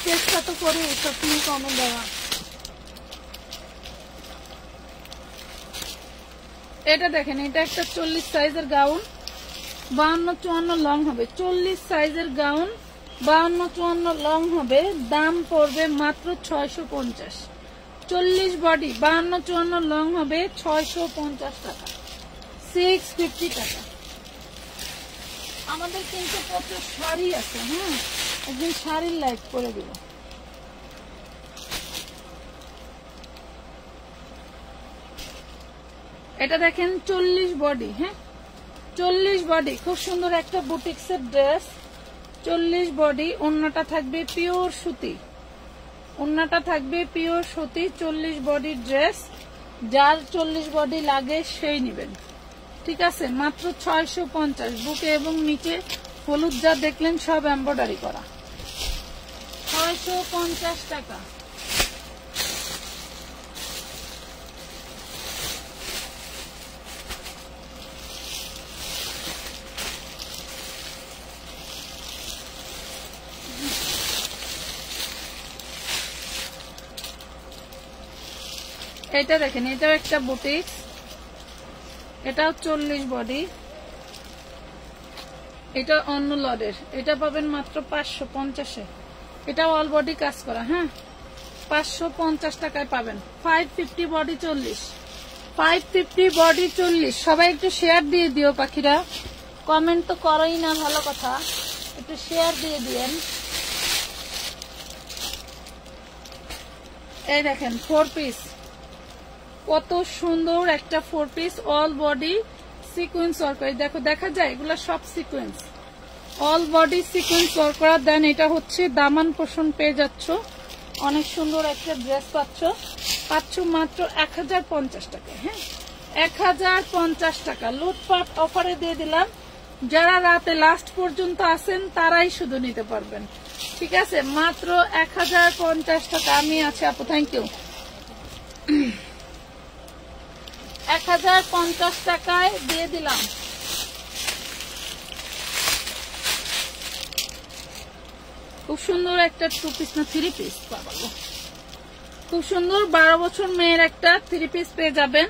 চেষ্টা তো করি সবসময় কমে দেওয়া। এটা দেখেন, এটা একটা 40 সাইজের গাউন, 52-54 লং হবে। 40 সাইজের গাউন 52-54 লং হবে, দাম পড়বে মাত্র 650। 40 বডি 52-54 লং হবে 650 টাকা, 650 টাকা। আমাদের কিন্তু প্রচুর শাড়ি আছে। হ্যাঁ, একদিন শাড়ির লাইভ করে দিব। এটা দেখেন 40 বডি। হ্যাঁ 40 বডি, খুব সুন্দর একটা বুটিক্সের ড্রেস। 40 বডি, ওড়নাটা থাকবে পিওর সুতি, ওড়নাটা থাকবে পিওর সুতি। 40 বডি ড্রেস, যার 40 বডি লাগে সেই নেবেন, ঠিক আছে? মাত্র 650। বুকে এবং নিচে হলুদ যা দেখলেন সব এমব্রয়ডারি করা, 650 টাকা। এটা দেখেন, এটাও একটা বুটিক, এটাও 40 বডি, এটা অন্য লডের। এটা পাবেন মাত্র 550-এ, এটাও অল বডি কাজ করা। হ্যাঁ 550 টাকায় পাবেন। 550 বডি 40, 550 বডি 40। সবাই একটু শেয়ার দিয়ে দিও পাখিরা, কমেন্ট তো করোই না, ভালো কথা, একটু শেয়ার দিয়ে দিয়েন। এই দেখেন 4 পিস, কত সুন্দর একটা 4 piece, all body sequence work. দেখো দেখা যায়, এগুলা সব sequence, all body sequence work করা। দেন এটা হচ্ছে দামান পোষণ পেয়ে যাচ্ছ, অনেক সুন্দর একটা ড্রেস পাচ্ছ মাত্র 1050 টাকা। হ্যাঁ 1050 টাকা, লুটপাট অফারে দিয়ে দিলাম যারা রাতে লাস্ট পর্যন্ত আছেন তারাই শুধু নিতে পারবেন, ঠিক আছে? মাত্র 1050 টাকা। আমি আছি আপু, থ্যাংক ইউ। 1050 টাকায় দিয়ে দিলাম। খুব সুন্দর একটা 2 পিস না 3 পিস, খুব সুন্দর 12 বছর মেয়ের একটা 3 পিস পেয়ে যাবেন।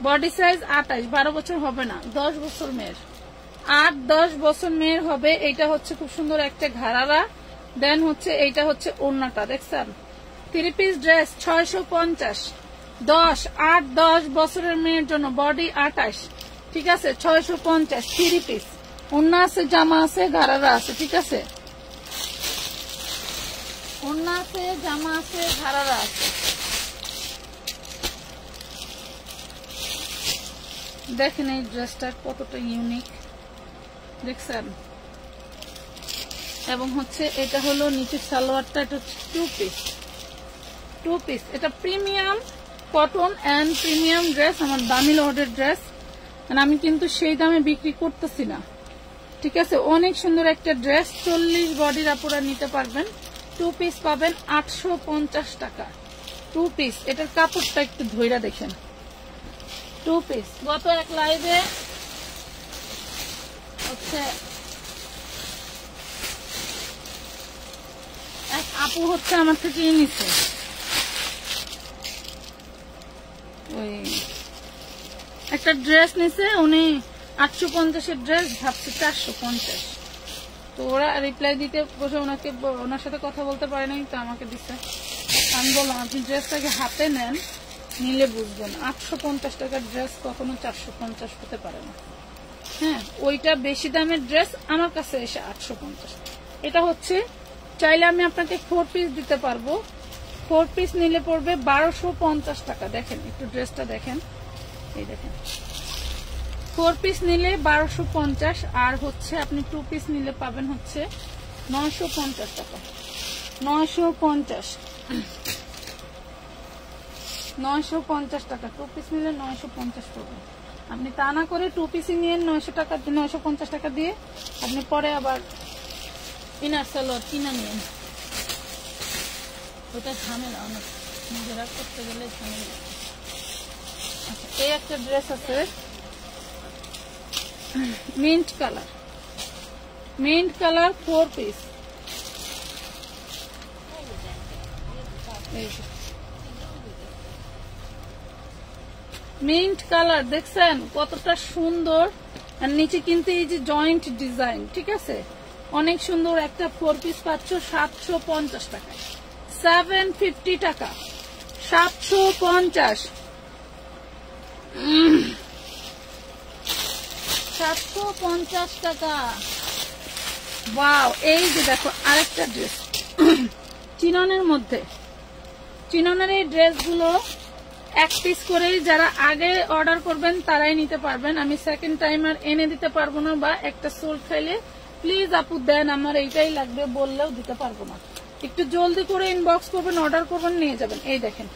বডি সাইজ 28, 12 বছর হবে না, 10 বছর মেয়ের, 8-10 বছর মেয়ের হবে। এটা হচ্ছে খুব সুন্দর একটা ঘাড়ারা, দেন হচ্ছে এইটা হচ্ছে ওড়নাটা, দেখছেন? 3 পিস ড্রেস 650, 8-10 বছরের মেয়ের জন্য, বডি 28, ঠিক আছে? 650 3 পিস, ওড়না আছে, জামা আছে, ঘাড়ারা আছে, ঠিক আছে? ওড়না আছে, জামা আছে, ঘাড়ারা আছে। দেখেন এই ড্রেসটা কতটা ইউনিক, দেখছেন? এবং হচ্ছে এটা হলো নিচের সালোয়ারটা, এটা 2 পিস। এটা premium cotton and premium dress, আমার দামি লটের ড্রেস। আমি কিন্তু সেই দামে বিক্রি করতেছি না, ঠিক আছে? অনেক সুন্দর একটা ড্রেস, 40 বডির আপুরা নিতে পারবেন। 2 পিস পাবেন 850 টাকা 2 পিস। এটার কাপড়টা একটু ধইরা দেখেন, 2 পিস। গত এক লাইভে হচ্ছে এক আপু হচ্ছে আমার থেকে নিচ্ছে, ওই একটা ড্রেস নিছে, উনি 850 ড্রেস ভাবছে 450। তো ওরা রিপ্লাই দিতে বসে ওনার সাথে কথা বলতে পারে নাই, তো আমাকে দিচ্ছে। আমি বললাম আপনি ড্রেসটাকে হাতে নেন, নিলে বুঝবেন 850 টাকার ড্রেস কখনো 450 হতে পারে না। হ্যাঁ, ওইটা বেশি দামের ড্রেস আমার কাছে এসে 850। এটা হচ্ছে চাইলে আমি আপনাকে 4 পিস দিতে পারবো, 4 পিস নিলে পড়বে 1250 টাকা। দেখেন একটু ড্রেসটা দেখেন, এই দেখেন 4 পিস নিলে 1250, আর হচ্ছে আপনি 2 পিস নিলে পাবেন হচ্ছে 950 টাকা। 950 টাকা 2 পিস নিলে 950 পড়বে। আপনি তা না করে 2 পিসই নিয়ে 950 টাকা দিয়ে আপনি পরে আবার ইনার সালোয়ার কিনা নিন, ওটা ঝামেলা অনেক, নিজেরা করতে গেলে ঝামেলা। আচ্ছা, এই একটা ড্রেস আছে mint colour 4 piece. Mint colour দেখছেন কতটা সুন্দর, আর নিচে কিন্তু এই যে জয়েন্ট ডিজাইন, ঠিক আছে? অনেক সুন্দর একটা 4 পিস পাচ্ছ 750 টাকা, 750 টাকা, 750, 750 টাকা। ওয়াও, এই যে দেখো আরেকটা ড্রেস চিননের মধ্যে, চিননের এই ড্রেসগুলো 1 পিস করেই যারা আগে অর্ডার করবেন তারাই নিতে পারবেন। আমি সেকেন্ড টাইম আর এনে দিতে পারবো না, বা একটা সোল খাইলে প্লিজ আপু দেন আমার এইটাই লাগবে বললেও দিতে পারবো না। একটু জলদি করে ইনবক্স করবেন, অর্ডার করবেন, নিয়ে যাবেন। এই দেখেন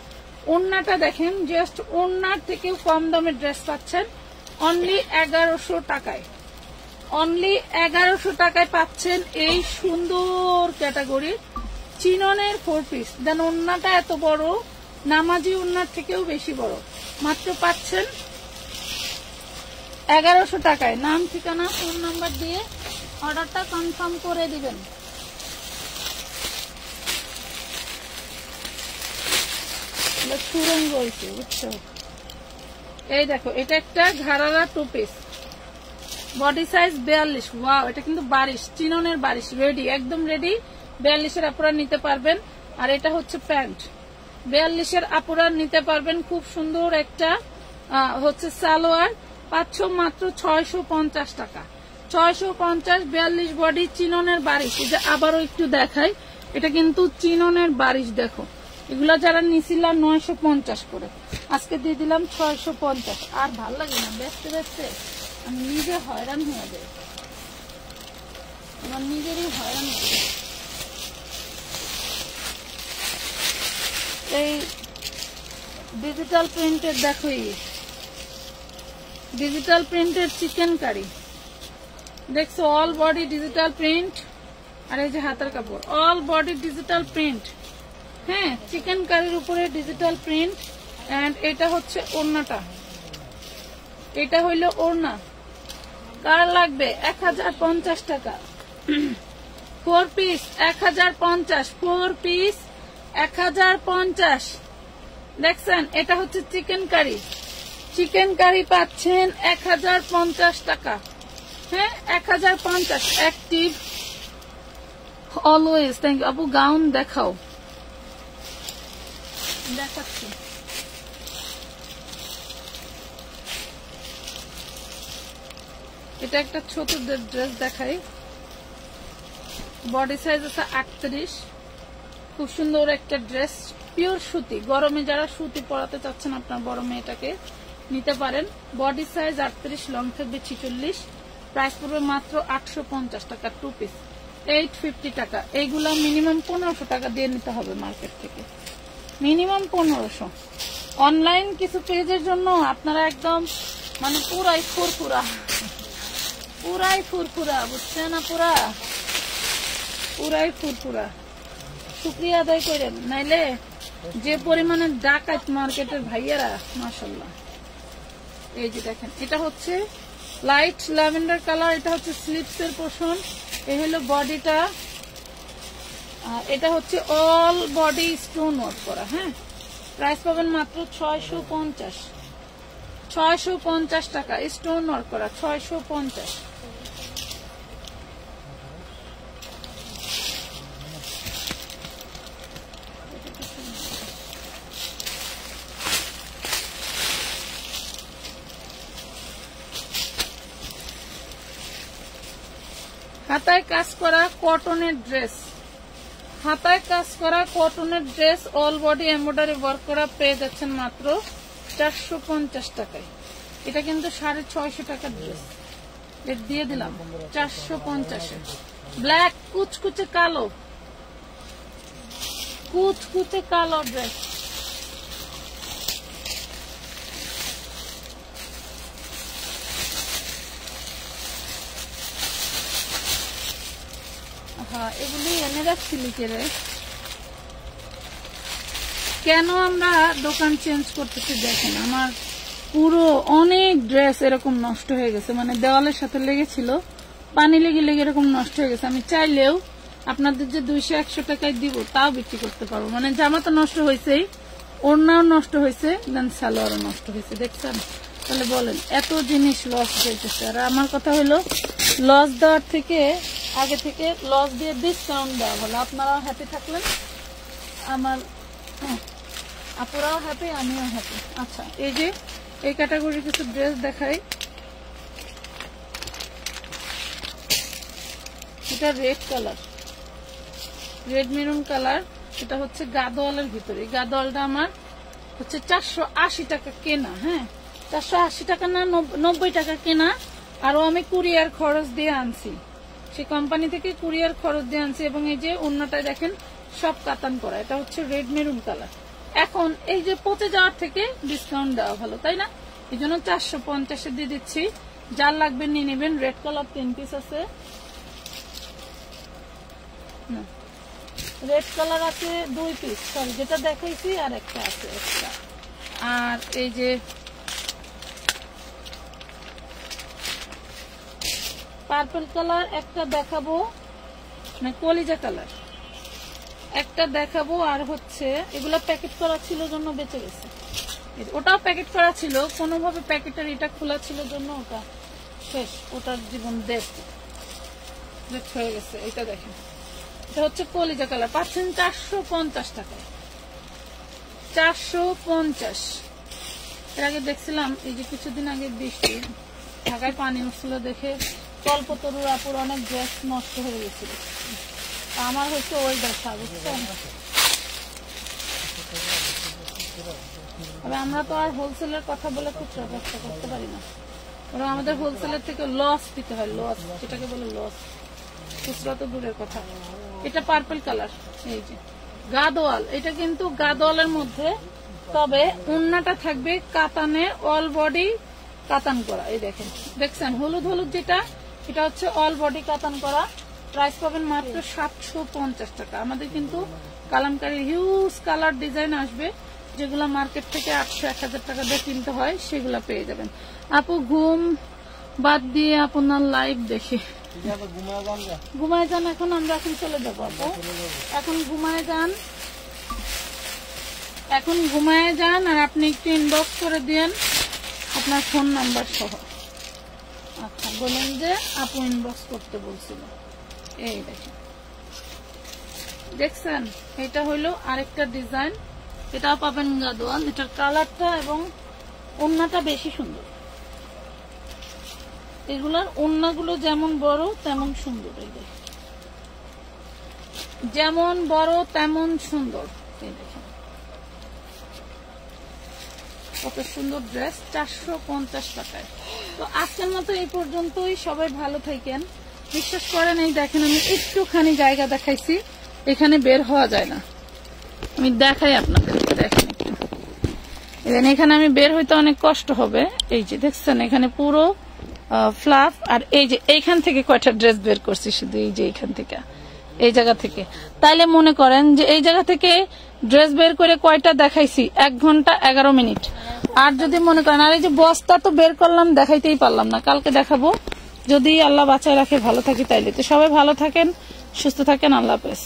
ওড়নাটা দেখেন, জাস্ট ওড়নার থেকেও কম দামের ড্রেস পাচ্ছেন অনলি 1100 টাকায়। অনলি 1100 টাকায় পাচ্ছেন এই সুন্দর ক্যাটাগরির চিননের 4 পিস। দেন ওড়নাটা এত বড়, নামাজি ওড়নার থেকেও বেশি বড়, মাত্র পাচ্ছেন 1100 টাকায়। নাম ঠিকানা ফোন নাম্বার দিয়ে অর্ডারটা কনফার্ম করে দিবেন। সুরঙ্গ হয়েছে বুঝছো। এই দেখো এটা একটা ঘাড়ারা 2 পিস, বডি সাইজ 42। ওয়াও, এটা কিন্তু বারিশ, চিননের বারিশ, রেডি, একদম রেডি। 42-এর আপুরা নিতে পারবেন। আর এটা হচ্ছে প্যান্ট, 42-এর আপুরা নিতে পারবেন। খুব সুন্দর একটা হচ্ছে সালোয়ার, পাচ্ছ মাত্র 650 টাকা, 650। 42 বডি, চিননের বারিশ। এটা আবারও একটু দেখাই, এটা কিন্তু চিননের বারিশ। দেখো এগুলা যারা নিছিলাম 950 করে, আজকে দিয়ে দিলাম 650। আর ভাল লাগে না বেচতে বেচতে, আমি নিজে হয়রান হয়ে যাই, আমার নিজেরই হয়রান হয়ে যায়। এই ডিজিটাল প্রিন্টের দেখো, ডিজিটাল প্রিন্টের চিকেন কারি, দেখছো অল বডি ডিজিটাল প্রিন্ট, আর এই যে হাতের কাপড় অল বডি ডিজিটাল প্রিন্ট। হ্যাঁ, চিকেন কারির উপরে ডিজিটাল প্রিন্ট। এন্ড এটা হচ্ছে ওড়নাটা, এটা হইলো ওড়না। কার লাগবে? 1050 টাকা। 4 পিস 1050, 4 পিস 1050। দেখছেন, এটা হচ্ছে চিকেন কারি। চিকেন কারি পাচ্ছেন 1050 টাকা। হ্যাঁ, 1050। Active always. থ্যাংক ইউ আপু। গাউন দেখাও, দেখাচ্ছি। এটা একটা ছোট ড্রেস দেখাই, বডি সাইজ আছে 38। খুব সুন্দর একটা ড্রেস, পিওর সুতি। গরমে যারা সুতি পরাতে চাচ্ছেন আপনার বড় মেয়েটাকে নিতে পারেন। বডি সাইজ 38, লং থাকবে 46। প্রাইস পড়বে মাত্র 850 টাকা। 2 পিস 850 টাকা। এইগুলা মিনিমাম 1500 টাকা দিয়ে নিতে হবে মার্কেট থেকে, মিনিমাম 1500। অনলাইন কিছু পেজের জন্য আপনারা একদম মানে পুরাই ফুরফুরা, পুরাই ফুরফুরা, বুঝছেন না? পুরাই ফুরফুরা। শুক্রিয়া আদায় করেন, নাইলে যে পরিমাণে ডাকাত মার্কেটের ভাইয়ারা, মাশাআল্লাহ। এই যে দেখেন, এটা হচ্ছে লাইট ল্যাভেন্ডার কালার, এটা হচ্ছে স্লিপস এর পোর্শন, এই হলো বডিটা। এটা হচ্ছে অল বডি স্টোন ওয়ার্ক করা। হ্যাঁ, প্রাইস পাবেন মাত্র 650 টাকা। স্টোন ওয়ার্ক করা 650। হাতায় কাজ করা কটনের ড্রেস, হাতায় কাজ করা কটনের dress, all body embroidery work করা পেয়ে যাচ্ছেন মাত্র 450 টাকায়। এটা কিন্তু 650 টাকার ড্রেস, রেট দিয়ে দিলাম 450-এ। ব্ল্যাক কুচকুচে কালো, কুচকুচে কালো ড্রেস। হ্যাঁ, এগুলি এনে রাখছি লিখে রে। কেন আমরা দোকান চেঞ্জ করতেছি দেখেন, আমার পুরো অনেক ড্রেস এরকম নষ্ট হয়ে গেছে, মানে দেওয়ালের সাথে লেগেছিল, পানি লেগে লেগে এরকম নষ্ট হয়ে গেছে। আমি চাইলেও আপনাদের যে 200-100 টাকায় দিব তাও বিক্রি করতে পারবো। মানে জামা তো নষ্ট হয়েছেই, ওড়নাও নষ্ট হয়েছে, দেন সালোয়ারও নষ্ট হয়েছে। দেখছেন? তাহলে বলেন এত জিনিস লস যাইতেছে। আর আমার কথা হলো, লস দেওয়ার থেকে আগে থেকে লস দিয়ে ডিসকাউন্ট দেওয়া হলো। আপনারাও হ্যাপি থাকলেন, আমার আপুরাও হ্যাপি, আমিও হ্যাপি। আচ্ছা, এই যে এই ক্যাটাগরির কিছু ড্রেস দেখাই। এটা red colour, red maroon colour. এটা হচ্ছে গাদোয়ালের ভিতরে। গাদোয়ালটা আমার হচ্ছে 480 টাকা কেনা। হ্যাঁ, 480 টাকা না, 90 টাকা কেনা। আরো আমি কুরিয়ার খরচ দিয়ে আনছি, সেই কোম্পানি থেকে কুরিয়ার খরচ দিয়ে আনছি। এবং এই যে ওড়নাটায় দেখেন সব কাতান করা। এটা হচ্ছে রেড মেরুন কালার। এখন এই যে পচে যাওয়ার থেকে ডিসকাউন্ট দেওয়া ভালো, তাই না? এই জন্য 450-এ দিয়ে দিচ্ছি। যার লাগবে নিয়ে নেবেন। রেড কালার 3 পিস আছে, রেড কালার আছে 2 পিস, সরি যেটা দেখাইছি আর একটা আছে এক্সট্রা। আর এই যে পার্পল কালার একটা দেখাবো, মানে কলিজা কালার একটা দেখাবো। আর হচ্ছে এগুলো প্যাকেট করা ছিল জন্য বেঁচে গেছে, ওটাও প্যাকেট করা ছিল, কোনোভাবে প্যাকেটের এটা খোলা ছিল জন্য ওটা শেষ, ওটার জীবন দেশ হয়ে গেছে। এটা দেখেন, এটা হচ্ছে কলিজা কালার, পাচ্ছেন 450 টাকায়। 450। এর আগে দেখছিলাম এই যে কিছুদিন আগে বৃষ্টি, ঢাকায় পানি উঠছিল দেখে কল্পতরুর আপুর অনেক ড্রেস নষ্ট হয়ে গেছিল। আমার হচ্ছে ওই দেখা, বুঝছেন? তবে আমরা তো আর হোলসেলের কথা বলে খুচরা ব্যবসা করতে পারি না, ওরা আমাদের হোলসেলের থেকে লস দিতে হয়, লস যেটাকে বলে লস। খুচরা তো দূরের কথা। এটা পার্পল কালার, এই যে গাদোয়াল। এটা কিন্তু গাদোয়ালের মধ্যে, তবে ওড়নাটা থাকবে কাতানের, অল বডি কাতান করা। এই দেখেন, দেখছেন হলুদ হলুদ যেটা, এটা হচ্ছে অল বডি কাতান করা, প্রাইস পাবেন মাত্র 750 টাকা। আমাদের কিন্তু কালামকারীর হিউজ কালার ডিজাইন আসবে, যেগুলো মার্কেট থেকে 800-1000 টাকা দিয়ে কিনতে হয়, সেগুলো পেয়ে যাবেন। আপু ঘুম বাদ দিয়ে আপনার লাইভ দেখে ঘুমায় যান। এখন আমরা এখন চলে যাবো আপু, এখন ঘুমায় যান, এখন ঘুমায় যান। আর আপনি একটু ইনবক্স করে দিয়েন আপনার ফোন নাম্বার সহ। আচ্ছা, বলেন যে আপু ইনবক্স করতে বলছিল। এই দেখেন, দেখছেন, এটা হইলো আরেকটা ডিজাইন, এটাও পাবেন গাদোয়ান। এটার কালারটা এবং ওড়নাটা বেশি সুন্দর। এগুলার ওড়নাগুলো যেমন বড় তেমন সুন্দর, এই দেখেন, যেমন বড় তেমন সুন্দর। এই দেখেন কত সুন্দর ড্রেস, 450 টাকায়। তো আজকের মতো এই পর্যন্তই, সবাই ভালো থাকেন। বিশ্বাস করেন, এই দেখেন আমি একটুখানি জায়গা দেখাইছি, এখানে বের হওয়া যায় না। আমি দেখাই আপনাদের, দেখেন একটু, এখানে আমি বের হইতে অনেক কষ্ট হবে। এই যে দেখছেন, এখানে পুরো ফ্লাফ। আর এই যে এইখান থেকে কয়টা ড্রেস বের করছি, শুধু এই যে এইখান থেকে, এই জায়গা থেকে। তাইলে মনে করেন যে এই জায়গা থেকে ড্রেস বের করে কয়টা দেখাইছি, 1 ঘন্টা 11 মিনিট। আর যদি মনে করেন, আর এই যে বস্তা তো বের করলাম, দেখাইতেই পারলাম না, কালকে দেখাবো যদি আল্লাহ বাঁচায় রাখে, ভালো থাকি তাইলে। তো সবাই ভালো থাকেন, সুস্থ থাকেন, আল্লাহ হাফেজ।